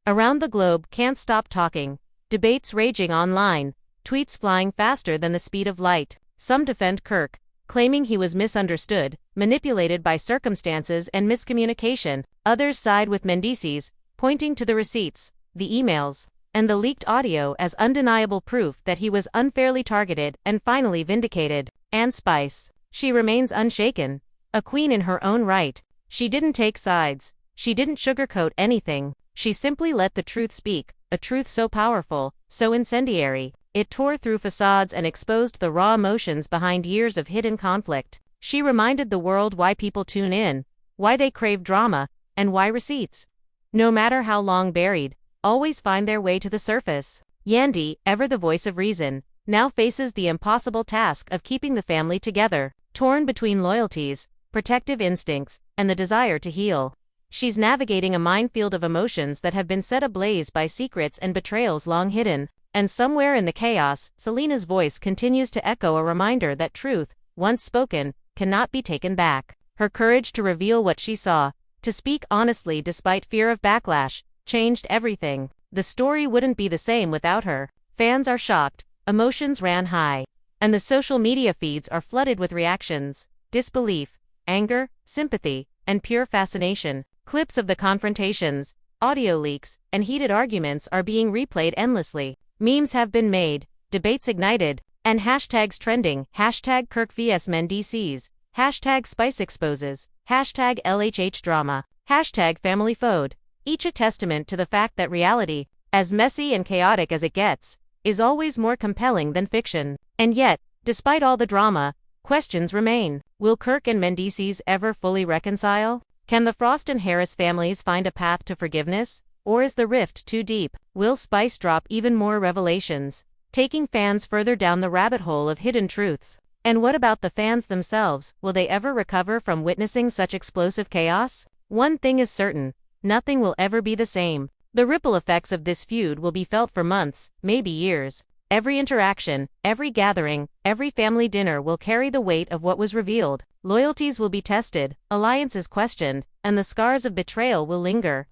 Speaker 1: around the globe can't stop talking. Debates raging online, tweets flying faster than the speed of light. Some defend Kirk, claiming he was misunderstood, manipulated by circumstances and miscommunication. Others side with Mendeecees, pointing to the receipts, the emails, and the leaked audio as undeniable proof that he was unfairly targeted and finally vindicated. And Spice. She remains unshaken. A queen in her own right. She didn't take sides. She didn't sugarcoat anything. She simply let the truth speak, a truth so powerful, so incendiary. It tore through facades and exposed the raw emotions behind years of hidden conflict. She reminded the world why people tune in, why they crave drama, and why receipts, no matter how long buried, always find their way to the surface. Yandy, ever the voice of reason, now faces the impossible task of keeping the family together, torn between loyalties, protective instincts, and the desire to heal. She's navigating a minefield of emotions that have been set ablaze by secrets and betrayals long hidden. And somewhere in the chaos, Selena's voice continues to echo a reminder that truth, once spoken, cannot be taken back. Her courage to reveal what she saw, to speak honestly despite fear of backlash, changed everything. The story wouldn't be the same without her. Fans are shocked, emotions ran high, and the social media feeds are flooded with reactions, disbelief, anger, sympathy, and pure fascination. Clips of the confrontations, audio leaks, and heated arguments are being replayed endlessly. Memes have been made, debates ignited, and hashtags trending. Hashtag Kirk vs Mendeecees, hashtag Spice exposes, hashtag LHH drama, hashtag family feud. Each a testament to the fact that reality, as messy and chaotic as it gets, is always more compelling than fiction. And yet, despite all the drama, questions remain. Will Kirk and Mendeecees ever fully reconcile? Can the Frost and Harris families find a path to forgiveness? Or is the rift too deep? Will Spice drop even more revelations, taking fans further down the rabbit hole of hidden truths? And what about the fans themselves? Will they ever recover from witnessing such explosive chaos? One thing is certain, nothing will ever be the same. The ripple effects of this feud will be felt for months, maybe years. Every interaction, every gathering, every family dinner will carry the weight of what was revealed. Loyalties will be tested, alliances questioned, and the scars of betrayal will linger.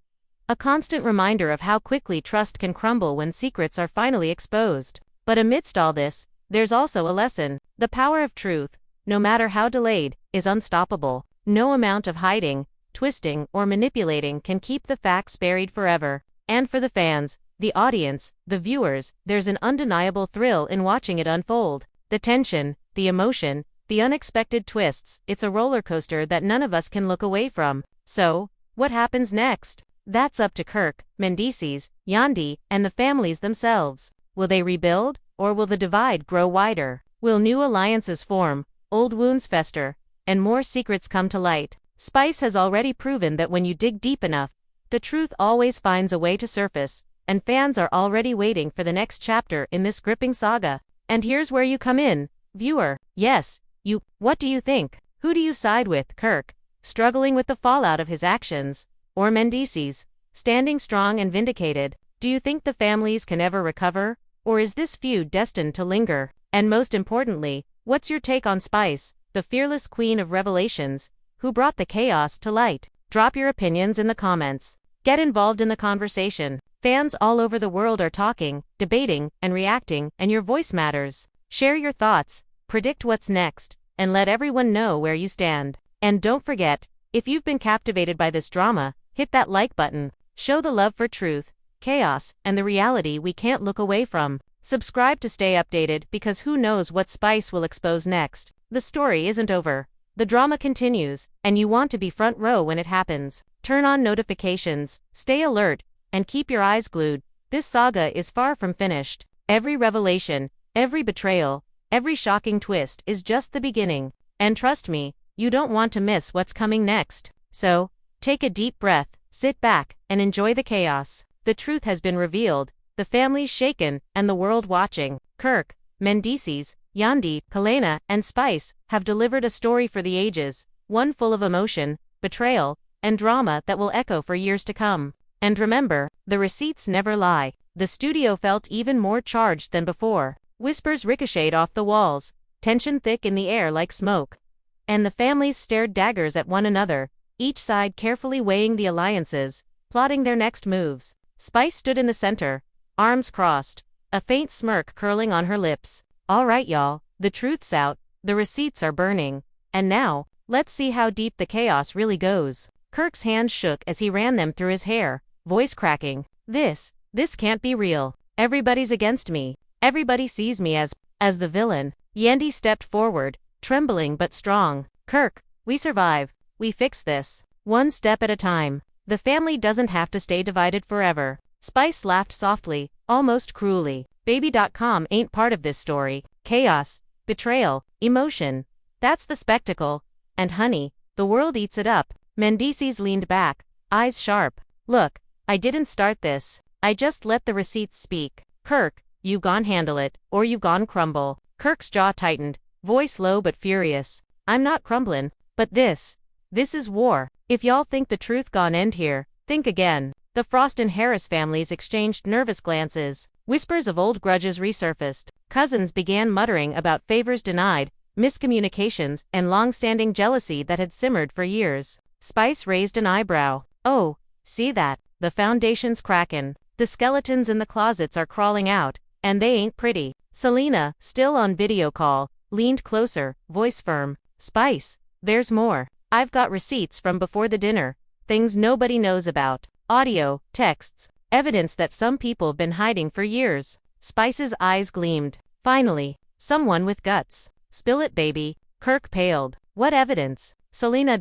Speaker 1: A constant reminder of how quickly trust can crumble when secrets are finally exposed. But amidst all this, there's also a lesson. The power of truth, no matter how delayed, is unstoppable. No amount of hiding, twisting, or manipulating can keep the facts buried forever. And for the fans, the audience, the viewers, there's an undeniable thrill in watching it unfold. The tension, the emotion, the unexpected twists, it's a roller coaster that none of us can look away from. So, what happens next? That's up to Kirk, Mendeecees, Yandy, and the families themselves. Will they rebuild, or will the divide grow wider? Will new alliances form, old wounds fester, and more secrets come to light? Spice has already proven that when you dig deep enough, the truth always finds a way to surface, and fans are already waiting for the next chapter in this gripping saga. And here's where you come in, viewer. Yes, you. What do you think? Who do you side with? Kirk, struggling with the fallout of his actions, or Mendeecees, standing strong and vindicated? Do you think the families can ever recover, or is this feud destined to linger? And most importantly, what's your take on Spice, the fearless queen of revelations, who brought the chaos to light? Drop your opinions in the comments. Get involved in the conversation. Fans all over the world are talking, debating, and reacting, and your voice matters. Share your thoughts, predict what's next, and let everyone know where you stand. And don't forget, if you've been captivated by this drama, hit that like button. Show the love for truth, chaos, and the reality we can't look away from. Subscribe to stay updated, because who knows what Spice will expose next. The story isn't over. The drama continues, and you want to be front row when it happens. Turn on notifications, stay alert, and keep your eyes glued. This saga is far from finished. Every revelation, every betrayal, every shocking twist is just the beginning. And trust me, you don't want to miss what's coming next. So, take a deep breath, sit back, and enjoy the chaos. The truth has been revealed, the family's shaken, and the world watching. Kirk, Mendeecees, Yandy, Kalena, and Spice have delivered a story for the ages, one full of emotion, betrayal, and drama that will echo for years to come. And remember, the receipts never lie. The studio felt even more charged than before. Whispers ricocheted off the walls, tension thick in the air like smoke. And the families stared daggers at one another, each side carefully weighing the alliances, plotting their next moves. Spice stood in the center, arms crossed, a faint smirk curling on her lips. All right, y'all, the truth's out, The receipts are burning. And now, let's see how deep the chaos really goes. Kirk's hands shook as he ran them through his hair, voice cracking. This can't be real. Everybody's against me. Everybody sees me as the villain. Yandy stepped forward, trembling but strong. Kirk, we survive. We fix this. One step at a time. The family doesn't have to stay divided forever. Spice laughed softly, almost cruelly. Baby.com ain't part of this story. Chaos, betrayal, emotion. That's the spectacle. And honey, the world eats it up. Mendeecees leaned back, eyes sharp. Look, I didn't start this. I just let the receipts speak. Kirk, you've gone handle it, or you've gone crumble. Kirk's jaw tightened, voice low but furious. I'm not crumbling, but this is war. If y'all think the truth gone end here, think again. The Frost and Harris families exchanged nervous glances. Whispers of old grudges resurfaced. Cousins began muttering about favors denied, miscommunications, and long-standing jealousy that had simmered for years. Spice raised an eyebrow. Oh, see that? The foundation's crackin'. The skeletons in the closets are crawling out, and they ain't pretty. Selena, still on video call, leaned closer, voice firm. Spice, there's more. I've got receipts from before the dinner. Things nobody knows about. Audio, texts, evidence that some people been hiding for years. Spice's eyes gleamed. Finally, someone with guts. Spill it, baby. Kirk paled. What evidence? Selena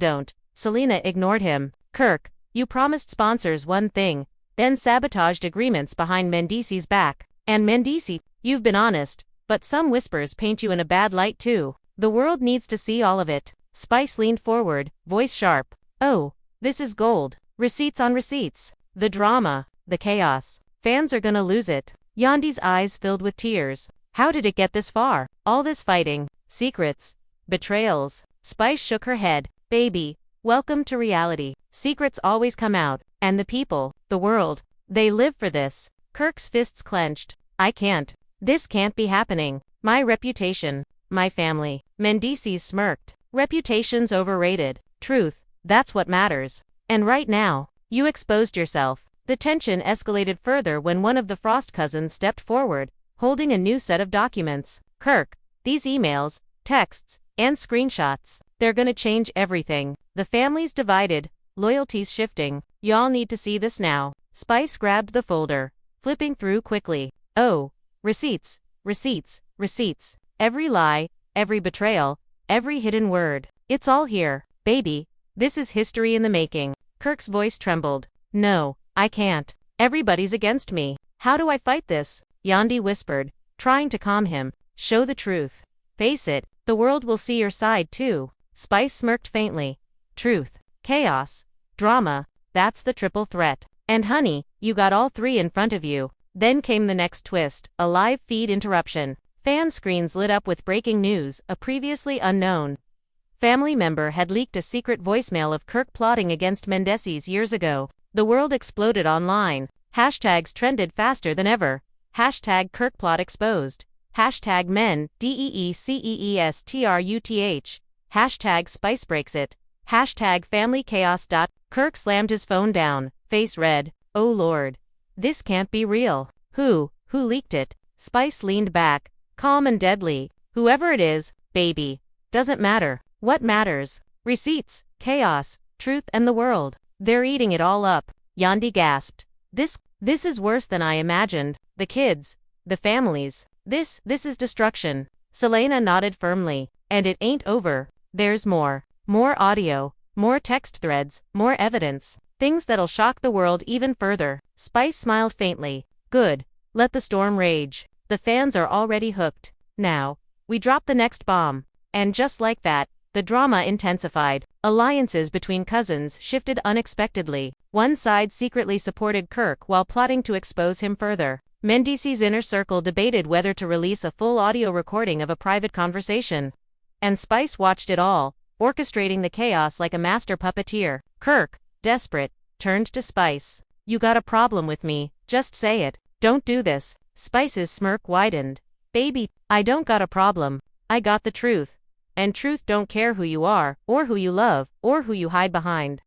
Speaker 1: ignored him. Kirk, you promised sponsors one thing, then sabotaged agreements behind Mendeecees' back. And Mendeecees, you've been honest, but some whispers paint you in a bad light too. The world needs to see all of it. Spice leaned forward, voice sharp. Oh, this is gold. Receipts on receipts. The drama, the chaos. Fans are gonna lose it. Yandy's eyes filled with tears. How did it get this far? All this fighting, secrets, betrayals. Spice shook her head. Baby, welcome to reality. Secrets always come out, and the people, the world, they live for this. Kirk's fists clenched. I can't. This can't be happening. My reputation, my family. Mendeecees smirked. Reputation's overrated. Truth, that's what matters. And right now, you exposed yourself. The tension escalated further when one of the Frost cousins stepped forward, holding a new set of documents. Kirk, these emails, texts, and screenshots, they're gonna change everything. The family's divided, loyalties shifting. Y'all need to see this now. Spice grabbed the folder, flipping through quickly. Oh, receipts, receipts, receipts. Every lie, every betrayal, every hidden word. It's all here, baby. This is history in the making. Kirk's voice trembled. No, I can't. Everybody's against me. How do I fight this? Yandy whispered, trying to calm him. Show the truth. Face it, the world will see your side too. Spice smirked faintly. Truth, chaos, drama, that's the triple threat. And honey, you got all three in front of you. Then came the next twist, a live feed interruption. Fan screens lit up with breaking news. A previously unknown family member had leaked a secret voicemail of Kirk plotting against Mendeecees years ago. The world exploded online. Hashtags trended faster than ever. Hashtag Kirkplot exposed. Hashtag men, DEECEESTRUTH. Hashtag Spice breaks it. Hashtag family chaos. Kirk slammed his phone down, face red. Oh lord. This can't be real. Who leaked it? Spice leaned back, calm and deadly. Whoever it is, baby. Doesn't matter. What matters? Receipts, chaos, truth, and the world. They're eating it all up. Yandy gasped. This is worse than I imagined. The kids, the families. This is destruction. Selena nodded firmly. And it ain't over. There's more. More audio, more text threads, more evidence. Things that'll shock the world even further. Spice smiled faintly. Good. Let the storm rage. The fans are already hooked. Now, we drop the next bomb. And just like that, the drama intensified. Alliances between cousins shifted unexpectedly. One side secretly supported Kirk while plotting to expose him further. Mendeecees' inner circle debated whether to release a full audio recording of a private conversation. And Spice watched it all, orchestrating the chaos like a master puppeteer. Kirk, desperate, turned to Spice. You got a problem with me, just say it. Don't do this. Spice's smirk widened. Baby, I don't got a problem. I got the truth. And truth don't care who you are, or who you love, or who you hide behind.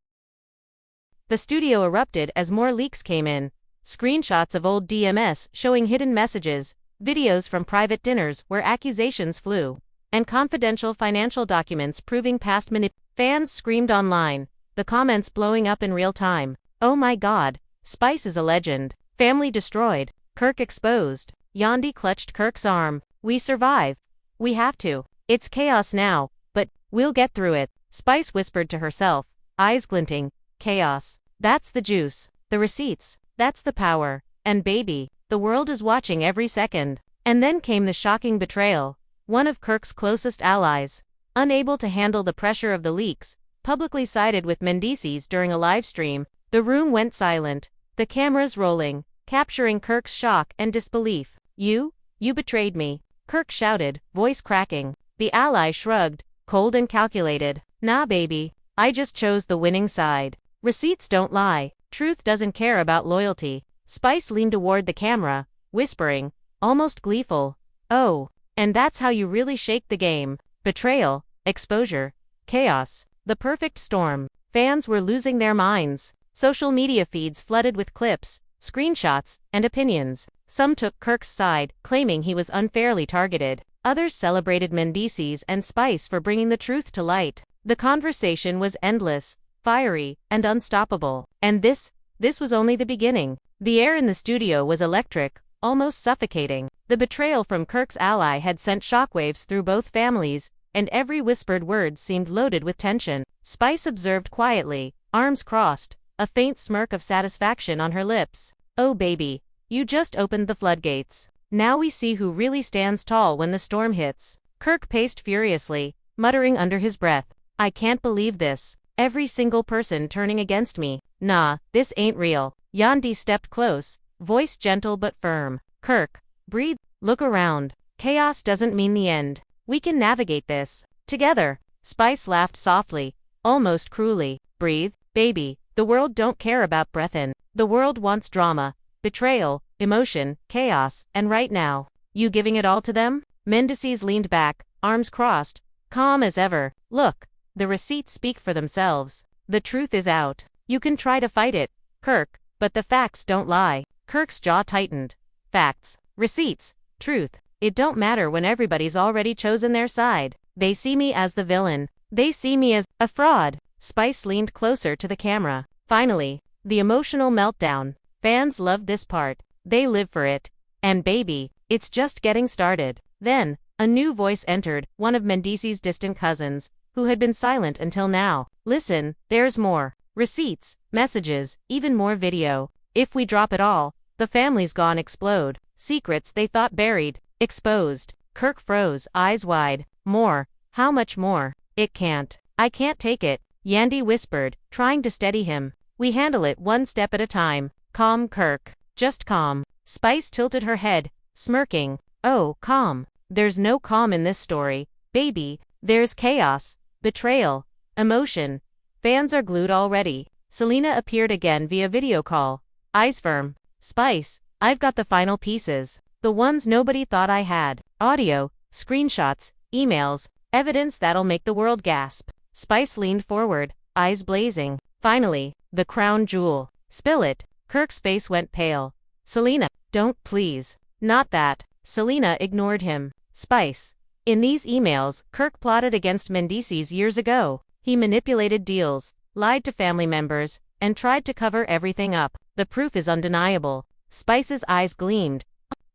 Speaker 1: The studio erupted as more leaks came in. Screenshots of old DMS showing hidden messages, videos from private dinners where accusations flew. and confidential financial documents proving past manipulation. Fans screamed online, the comments blowing up in real time. Oh my god, Spice is a legend. Family destroyed. Kirk exposed. Yandy clutched Kirk's arm. We survive. We have to. It's chaos now, but we'll get through it, Spice whispered to herself, eyes glinting. Chaos. That's the juice. The receipts. That's the power. And baby, the world is watching every second. And then came the shocking betrayal. One of Kirk's closest allies, unable to handle the pressure of the leaks, publicly sided with Mendeecees during a live stream. The room went silent, the cameras rolling, capturing Kirk's shock and disbelief. You betrayed me, Kirk shouted, voice cracking. The ally shrugged, cold and calculated. Nah baby, I just chose the winning side. Receipts don't lie, truth doesn't care about loyalty. Spice leaned toward the camera, whispering, almost gleeful. Oh, and that's how you really shake the game. Betrayal, exposure, chaos, the perfect storm. Fans were losing their minds. Social media feeds flooded with clips, screenshots, and opinions. Some took Kirk's side, claiming he was unfairly targeted. Others celebrated Mendeecees and Spice for bringing the truth to light. The conversation was endless, fiery, and unstoppable. And this was only the beginning. The air in the studio was electric, almost suffocating. The betrayal from Kirk's ally had sent shockwaves through both families, and every whispered word seemed loaded with tension. Spice observed quietly, arms crossed, a faint smirk of satisfaction on her lips. Oh baby, you just opened the floodgates. Now we see who really stands tall when the storm hits. Kirk paced furiously, muttering under his breath. I can't believe this. Every single person turning against me. Nah, this ain't real. Yandy stepped close, voice gentle but firm. Kirk, breathe, look around. Chaos doesn't mean the end. We can navigate this together. Spice laughed softly, almost cruelly. Breathe, baby. The world don't care about breathin'. The world wants drama, betrayal, emotion, chaos, and right now, you giving it all to them? Mendeecees leaned back, arms crossed, calm as ever. Look, the receipts speak for themselves. The truth is out. You can try to fight it, Kirk, but the facts don't lie. Kirk's jaw tightened. Facts, receipts, truth. It don't matter when everybody's already chosen their side. They see me as the villain. They see me as a fraud. Spice leaned closer to the camera. Finally, the emotional meltdown. Fans loved this part. They live for it. And baby, it's just getting started. Then, a new voice entered, one of Mendeecees' distant cousins, who had been silent until now. Listen, there's more. Receipts, messages, even more video. If we drop it all, the family's gone explode. Secrets they thought buried, exposed. Kirk froze, eyes wide. More. How much more? It can't. I can't take it, Yandy whispered, trying to steady him. We handle it one step at a time. Calm, Kirk. Just calm. Spice tilted her head, smirking. Oh, calm. There's no calm in this story, baby. There's chaos, betrayal, emotion. Fans are glued already. Selena appeared again via video call. Eyes firm. Spice, I've got the final pieces. The ones nobody thought I had. Audio, screenshots, emails, evidence that'll make the world gasp. Spice leaned forward, eyes blazing. Finally, the crown jewel. Spill it. Kirk's face went pale. Selena, don't please. Not that. Selena ignored him. Spice. In these emails, Kirk plotted against Mendeecees years ago. He manipulated deals, lied to family members, and tried to cover everything up. The proof is undeniable. Spice's eyes gleamed.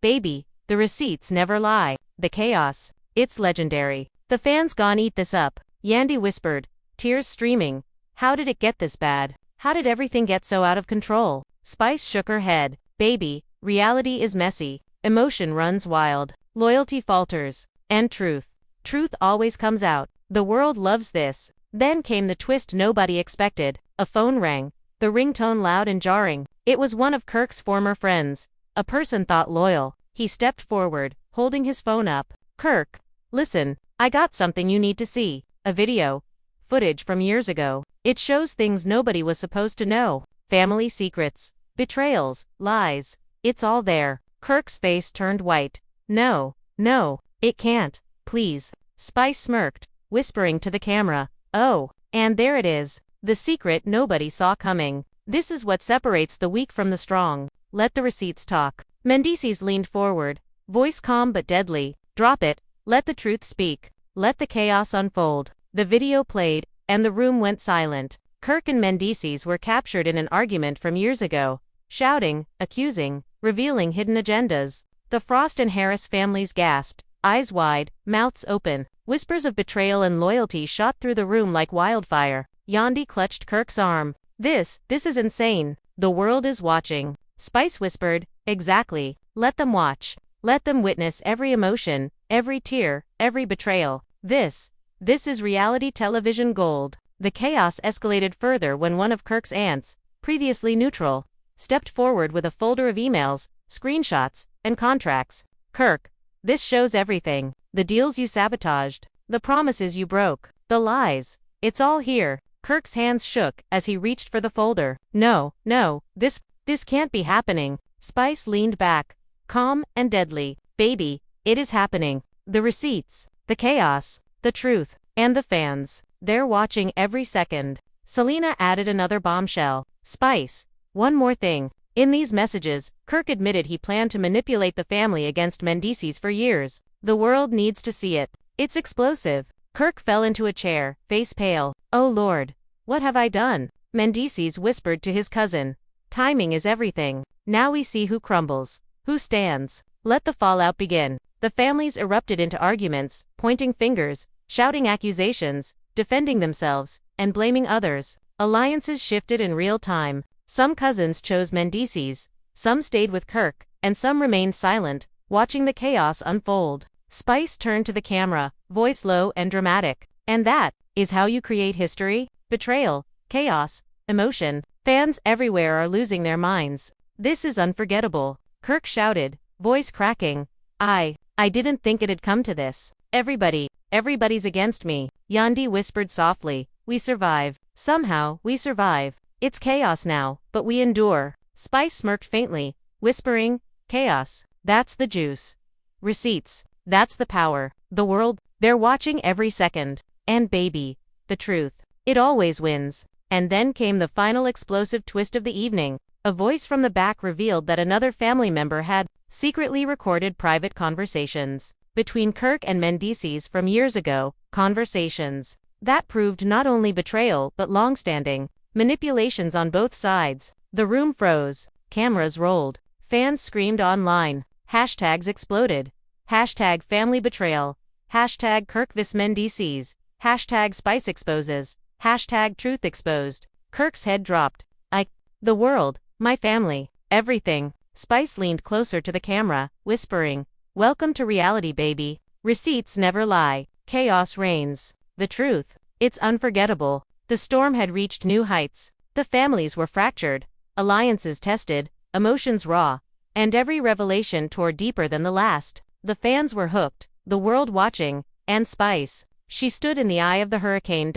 Speaker 1: Baby, the receipts never lie. The chaos. It's legendary. The fans gone eat this up. Yandy whispered, tears streaming. How did it get this bad? How did everything get so out of control? Spice shook her head. Baby, reality is messy. Emotion runs wild. Loyalty falters. And truth. Truth always comes out. The world loves this. Then came the twist nobody expected. A phone rang. The ringtone loud and jarring. It was one of Kirk's former friends. A person thought loyal. He stepped forward, holding his phone up. Kirk, listen, I got something you need to see. A video. Footage from years ago. It shows things nobody was supposed to know. Family secrets. Betrayals. Lies. It's all there. Kirk's face turned white. No, it can't. Please. Spice smirked, whispering to the camera. Oh, and there it is. The secret nobody saw coming. This is what separates the weak from the strong. Let the receipts talk. Mendeecees leaned forward, voice calm but deadly. Drop it. Let the truth speak. Let the chaos unfold. The video played, and the room went silent. Kirk and Mendeecees were captured in an argument from years ago, shouting, accusing, revealing hidden agendas. The Frost and Harris families gasped, eyes wide, mouths open. Whispers of betrayal and loyalty shot through the room like wildfire. Yandy clutched Kirk's arm. This is insane. The world is watching. Spice whispered, exactly. Let them watch. Let them witness every emotion, every tear, every betrayal. This is reality television gold. The chaos escalated further when one of Kirk's aunts, previously neutral, stepped forward with a folder of emails, screenshots, and contracts. Kirk, this shows everything. The deals you sabotaged, the promises you broke, the lies. It's all here. Kirk's hands shook as he reached for the folder. No, this can't be happening. Spice leaned back, calm and deadly. Baby, it is happening. The receipts, the chaos, the truth, and the fans. They're watching every second. Selena added another bombshell. Spice, one more thing. In these messages, Kirk admitted he planned to manipulate the family against Mendeecees for years. The world needs to see it. It's explosive. Kirk fell into a chair, face pale. Oh Lord, what have I done? Mendeecees whispered to his cousin. Timing is everything. Now we see who crumbles, who stands. Let the fallout begin. The families erupted into arguments, pointing fingers, shouting accusations, defending themselves, and blaming others. Alliances shifted in real time. Some cousins chose Mendeecees, some stayed with Kirk, and some remained silent, watching the chaos unfold. Spice turned to the camera, voice low and dramatic. And that is how you create history? Betrayal, chaos, emotion. Fans everywhere are losing their minds. This is unforgettable. Kirk shouted, voice cracking. I didn't think it'd come to this. Everybody's against me. Yandy whispered softly. We survive. Somehow, we survive. It's chaos now, but we endure. Spice smirked faintly, whispering, chaos, that's the juice. Receipts, that's the power. The world, they're watching every second. And baby, the truth, it always wins. And then came the final explosive twist of the evening. A voice from the back revealed that another family member had secretly recorded private conversations between Kirk and Mendeecees from years ago, conversations that proved not only betrayal but long-standing manipulations on both sides. The room froze, cameras rolled, fans screamed online, hashtags exploded. Hashtag family betrayal, hashtag Kirk vs Mendeecees, hashtag Spice exposes, hashtag truth exposed. Kirk's head dropped. The world, my family, everything. Spice leaned closer to the camera, whispering, welcome to reality, baby. Receipts never lie. Chaos reigns. The truth, it's unforgettable. The storm had reached new heights. The families were fractured, alliances tested, emotions raw, and every revelation tore deeper than the last. The fans were hooked, the world watching, and Spice. She stood in the eye of the hurricane.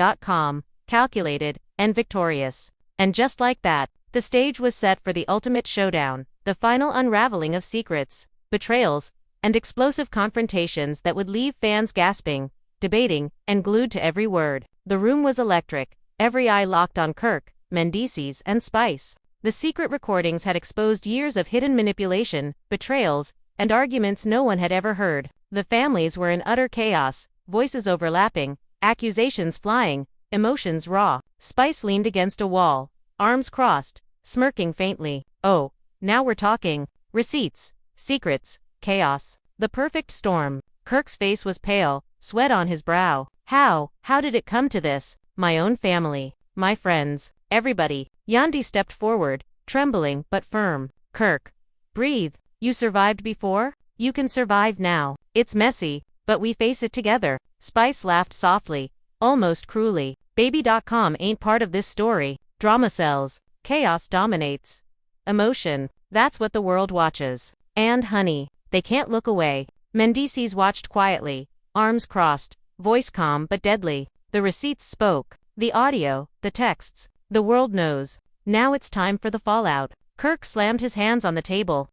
Speaker 1: Calculated, and victorious. And just like that, the stage was set for the ultimate showdown, the final unraveling of secrets, betrayals, and explosive confrontations that would leave fans gasping, debating, and glued to every word. The room was electric, every eye locked on Kirk, Mendeecees, and Spice. The secret recordings had exposed years of hidden manipulation, betrayals, and arguments no one had ever heard. The families were in utter chaos, voices overlapping, accusations flying, emotions raw. Spice leaned against a wall, arms crossed, smirking faintly. Oh, now we're talking. Receipts, secrets, chaos. The perfect storm. Kirk's face was pale, sweat on his brow. How did it come to this? My own family, my friends, everybody. Yandy stepped forward, trembling but firm. Kirk, breathe. You survived before? You can survive now. It's messy, but we face it together. Spice laughed softly, almost cruelly. Baby.com ain't part of this story. Drama sells. Chaos dominates. Emotion, that's what the world watches. And honey, they can't look away. Mendeecees watched quietly, arms crossed, voice calm but deadly. The receipts spoke. The audio, the texts. The world knows. Now it's time for the fallout. Kirk slammed his hands on the table.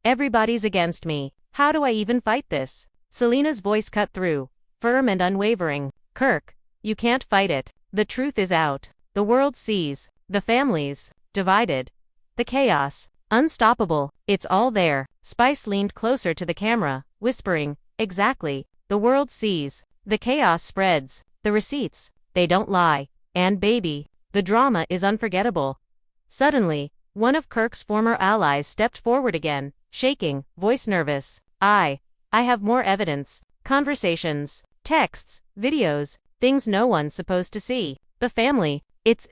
Speaker 1: Everybody's against me. How do I even fight this? Selena's voice cut through, firm and unwavering. Kirk, you can't fight it. The truth is out. The world sees. The families, divided. The chaos, unstoppable. It's all there. Spice leaned closer to the camera, whispering, exactly. The world sees. The chaos spreads. The receipts, they don't lie. And baby, the drama is unforgettable. Suddenly, one of Kirk's former allies stepped forward again, shaking, voice nervous. I have more evidence. Conversations, texts, videos, things no one's supposed to see. The family, it's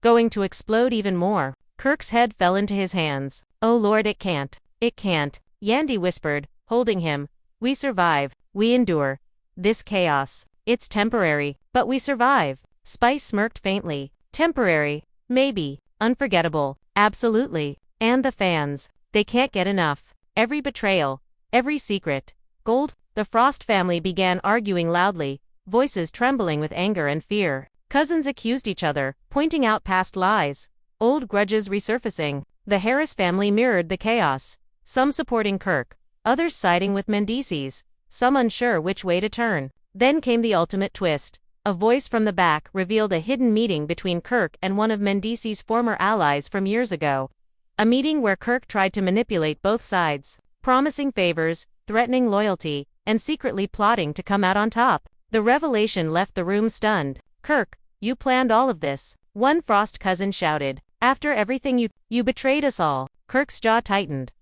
Speaker 1: going to explode even more. Kirk's head fell into his hands. Oh Lord, it can't. It can't. Yandy whispered, holding him. We survive. We endure. This chaos. It's temporary, but we survive. Spice smirked faintly. Temporary. Maybe. Unforgettable. Absolutely. And the fans. They can't get enough. Every betrayal. Every secret. Gold. The Frost family began arguing loudly, voices trembling with anger and fear. Cousins accused each other, pointing out past lies. Old grudges resurfacing. The Harris family mirrored the chaos. Some supporting Kirk. Others siding with Mendeecees. Some unsure which way to turn. Then came the ultimate twist. A voice from the back revealed a hidden meeting between Kirk and one of Mendeecees' former allies from years ago. A meeting where Kirk tried to manipulate both sides, promising favors, threatening loyalty, and secretly plotting to come out on top. The revelation left the room stunned. Kirk, you planned all of this. One Frost cousin shouted. After everything you betrayed us all. Kirk's jaw tightened.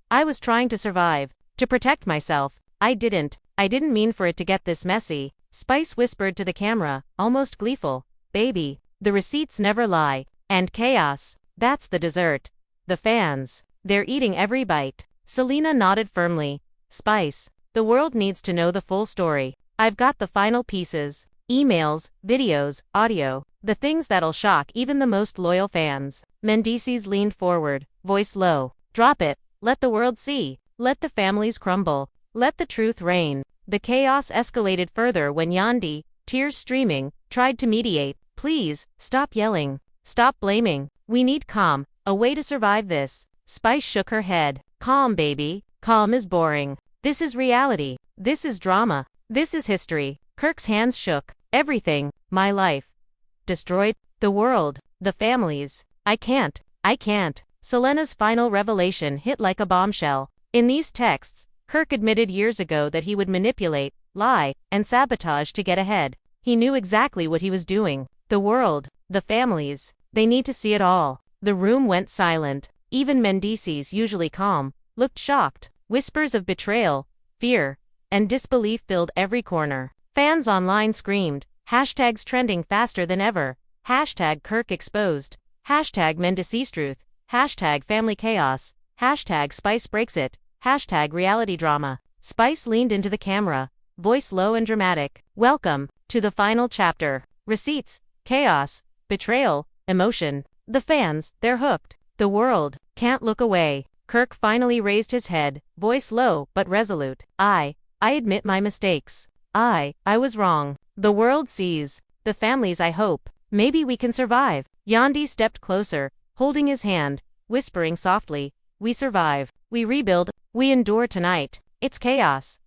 Speaker 1: I was trying to survive. To protect myself. I didn't mean for it to get this messy. Spice whispered to the camera, almost gleeful. Baby, the receipts never lie. And chaos. That's the dessert. The fans. They're eating every bite. Selena nodded firmly. Spice, the world needs to know the full story. I've got the final pieces. Emails, videos, audio. The things that'll shock even the most loyal fans. Mendeecees leaned forward, voice low. Drop it. Let the world see. Let the families crumble. Let the truth reign. The chaos escalated further when Yandy, tears streaming, tried to mediate. Please, stop yelling. Stop blaming. We need calm. A way to survive this. Spice shook her head. Calm, baby. Calm is boring. This is reality. This is drama. This is history. Kirk's hands shook. Everything. My life. Destroyed. The world. The families. I can't. Selena's final revelation hit like a bombshell. In these texts, Kirk admitted years ago that he would manipulate, lie, and sabotage to get ahead. He knew exactly what he was doing. The world. The families. They need to see it all. The room went silent. Even Mendeecees, usually calm, looked shocked. Whispers of betrayal, fear, and disbelief filled every corner. Fans online screamed. Hashtags trending faster than ever. Hashtag Kirk exposed. Hashtag Mendeecees truth. Hashtag family chaos. Hashtag Spice breaks it. Hashtag reality drama. Spice leaned into the camera, voice low and dramatic. Welcome to the final chapter. Receipts, chaos, betrayal, emotion. The fans, they're hooked. The world can't look away. Kirk finally raised his head, voice low but resolute. I admit my mistakes. I was wrong. The world sees. The families, I hope. Maybe we can survive. Yandy stepped closer, holding his hand, whispering softly. We survive. We rebuild. We endure tonight. It's chaos.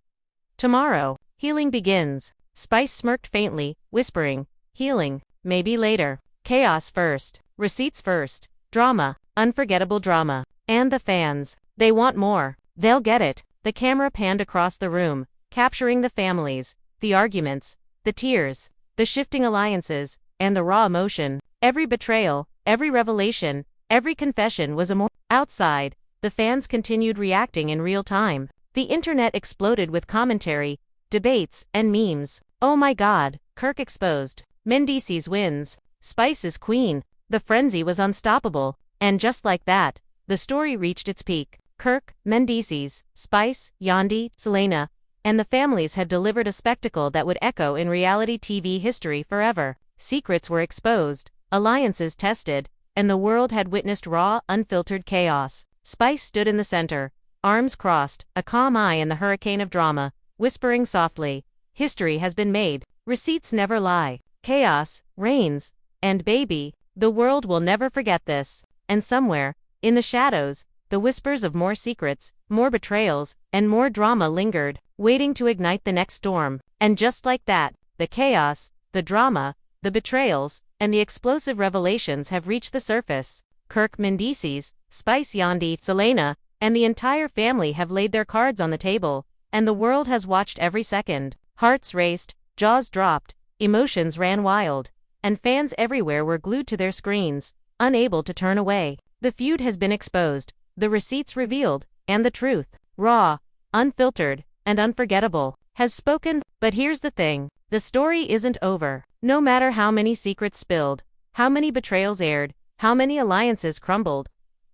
Speaker 1: Tomorrow, healing begins. Spice smirked faintly, whispering. Healing, maybe later. Chaos first. Receipts first. Drama. Unforgettable drama. And the fans. They want more. They'll get it. The camera panned across the room, capturing the families, the arguments, the tears, the shifting alliances, and the raw emotion. Every betrayal, every revelation, every confession was a more. Outside, the fans continued reacting in real time. The internet exploded with commentary, debates, and memes. Oh my god, Kirk exposed. Mendeecees wins. Spice is queen. The frenzy was unstoppable. And just like that, the story reached its peak. Kirk, Mendeecees, Spice, Yandy, Selena, and the families had delivered a spectacle that would echo in reality TV history forever. Secrets were exposed, alliances tested, and the world had witnessed raw, unfiltered chaos. Spice stood in the center, arms crossed, a calm eye in the hurricane of drama, whispering softly, history has been made, receipts never lie, chaos reigns, and baby, the world will never forget this. And somewhere, in the shadows, the whispers of more secrets, more betrayals, and more drama lingered, waiting to ignite the next storm. And just like that, the chaos, the drama, the betrayals, and the explosive revelations have reached the surface. Kirk Mendeecees, Spice Yandi, Selena, and the entire family have laid their cards on the table, and the world has watched every second. Hearts raced, jaws dropped, emotions ran wild, and fans everywhere were glued to their screens, unable to turn away. The feud has been exposed, the receipts revealed, and the truth, raw, unfiltered, and unforgettable, has spoken. But here's the thing, the story isn't over. No matter how many secrets spilled, how many betrayals aired, how many alliances crumbled,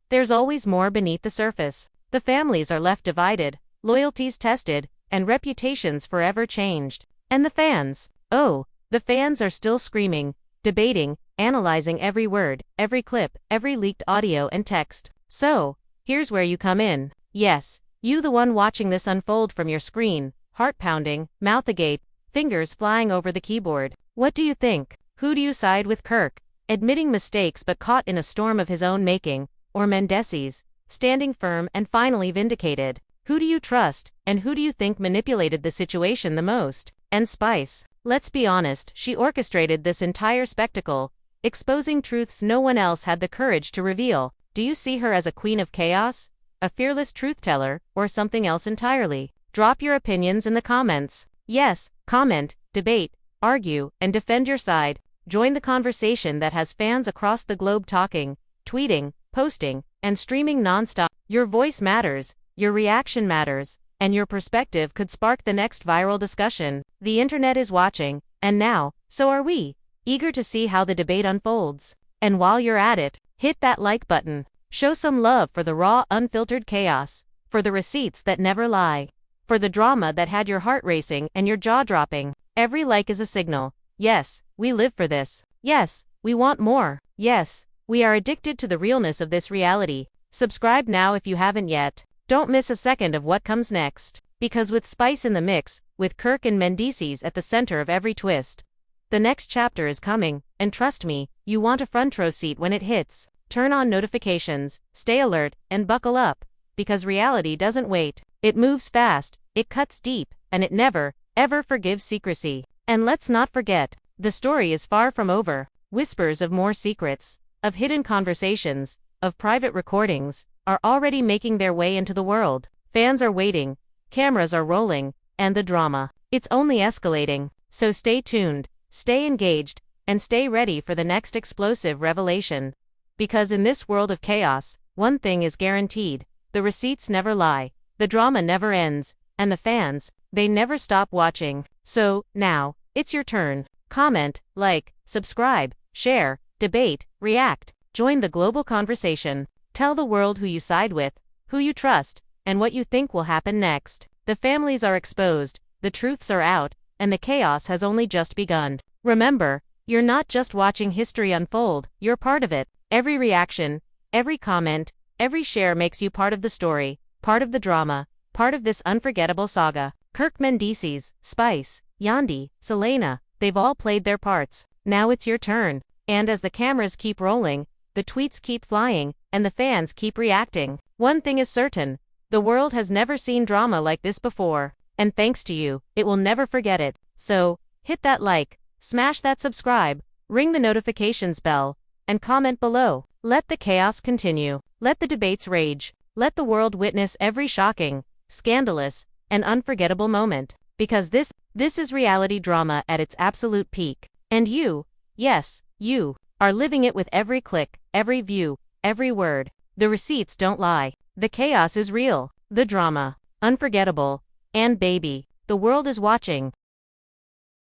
Speaker 1: there's always more beneath the surface. The families are left divided, loyalties tested, and reputations forever changed. And the fans? Oh, the fans are still screaming, debating, analyzing every word, every clip, every leaked audio and text. So, here's where you come in. Yes, you the one watching this unfold from your screen, heart pounding, mouth agape, fingers flying over the keyboard. What do you think? Who do you side with, Kirk, admitting mistakes but caught in a storm of his own making, or Mendeecees, standing firm and finally vindicated? Who do you trust, and who do you think manipulated the situation the most? And Spice, let's be honest, she orchestrated this entire spectacle, exposing truths no one else had the courage to reveal. Do you see her as a queen of chaos, a fearless truth-teller, or something else entirely? Drop your opinions in the comments. Yes, comment, debate, argue, and defend your side. Join the conversation that has fans across the globe talking, tweeting, posting, and streaming non-stop. Your voice matters, your reaction matters, and your perspective could spark the next viral discussion. The internet is watching, and now, so are we, eager to see how the debate unfolds. And while you're at it, hit that like button. Show some love for the raw, unfiltered chaos, for the receipts that never lie, for the drama that had your heart racing and your jaw dropping. Every like is a signal. Yes, we live for this. Yes, we want more. Yes, we are addicted to the realness of this reality. Subscribe now if you haven't yet. Don't miss a second of what comes next. Because with Spice in the mix, with Kirk and Mendeecees at the center of every twist, the next chapter is coming, and trust me, you want a front row seat when it hits. Turn on notifications, stay alert, and buckle up, because reality doesn't wait. It moves fast, it cuts deep, and it never, ever forgives secrecy. And let's not forget, the story is far from over. Whispers of more secrets, of hidden conversations, of private recordings, are already making their way into the world. Fans are waiting, cameras are rolling, and the drama, it's only escalating. So stay tuned, stay engaged, and stay ready for the next explosive revelation. Because in this world of chaos, one thing is guaranteed, the receipts never lie, the drama never ends, and the fans, they never stop watching. So, now, it's your turn. Comment, like, subscribe, share, debate, react, join the global conversation. Tell the world who you side with, who you trust, and what you think will happen next. The families are exposed, the truths are out, and the chaos has only just begun. Remember, you're not just watching history unfold, you're part of it. Every reaction, every comment, every share makes you part of the story, part of the drama, part of this unforgettable saga. Kirk Mendeecees, Spice, Yandi, Selena, they've all played their parts. Now it's your turn. And as the cameras keep rolling, the tweets keep flying, and the fans keep reacting, one thing is certain, the world has never seen drama like this before. And thanks to you, it will never forget it. So, hit that like, smash that subscribe, ring the notifications bell, and comment below. Let the chaos continue. Let the debates rage. Let the world witness every shocking, scandalous, and unforgettable moment. Because this is reality drama at its absolute peak. And you, yes, you, are living it with every click, every view, every word. The receipts don't lie. The chaos is real. The drama, unforgettable. And baby, the world is watching.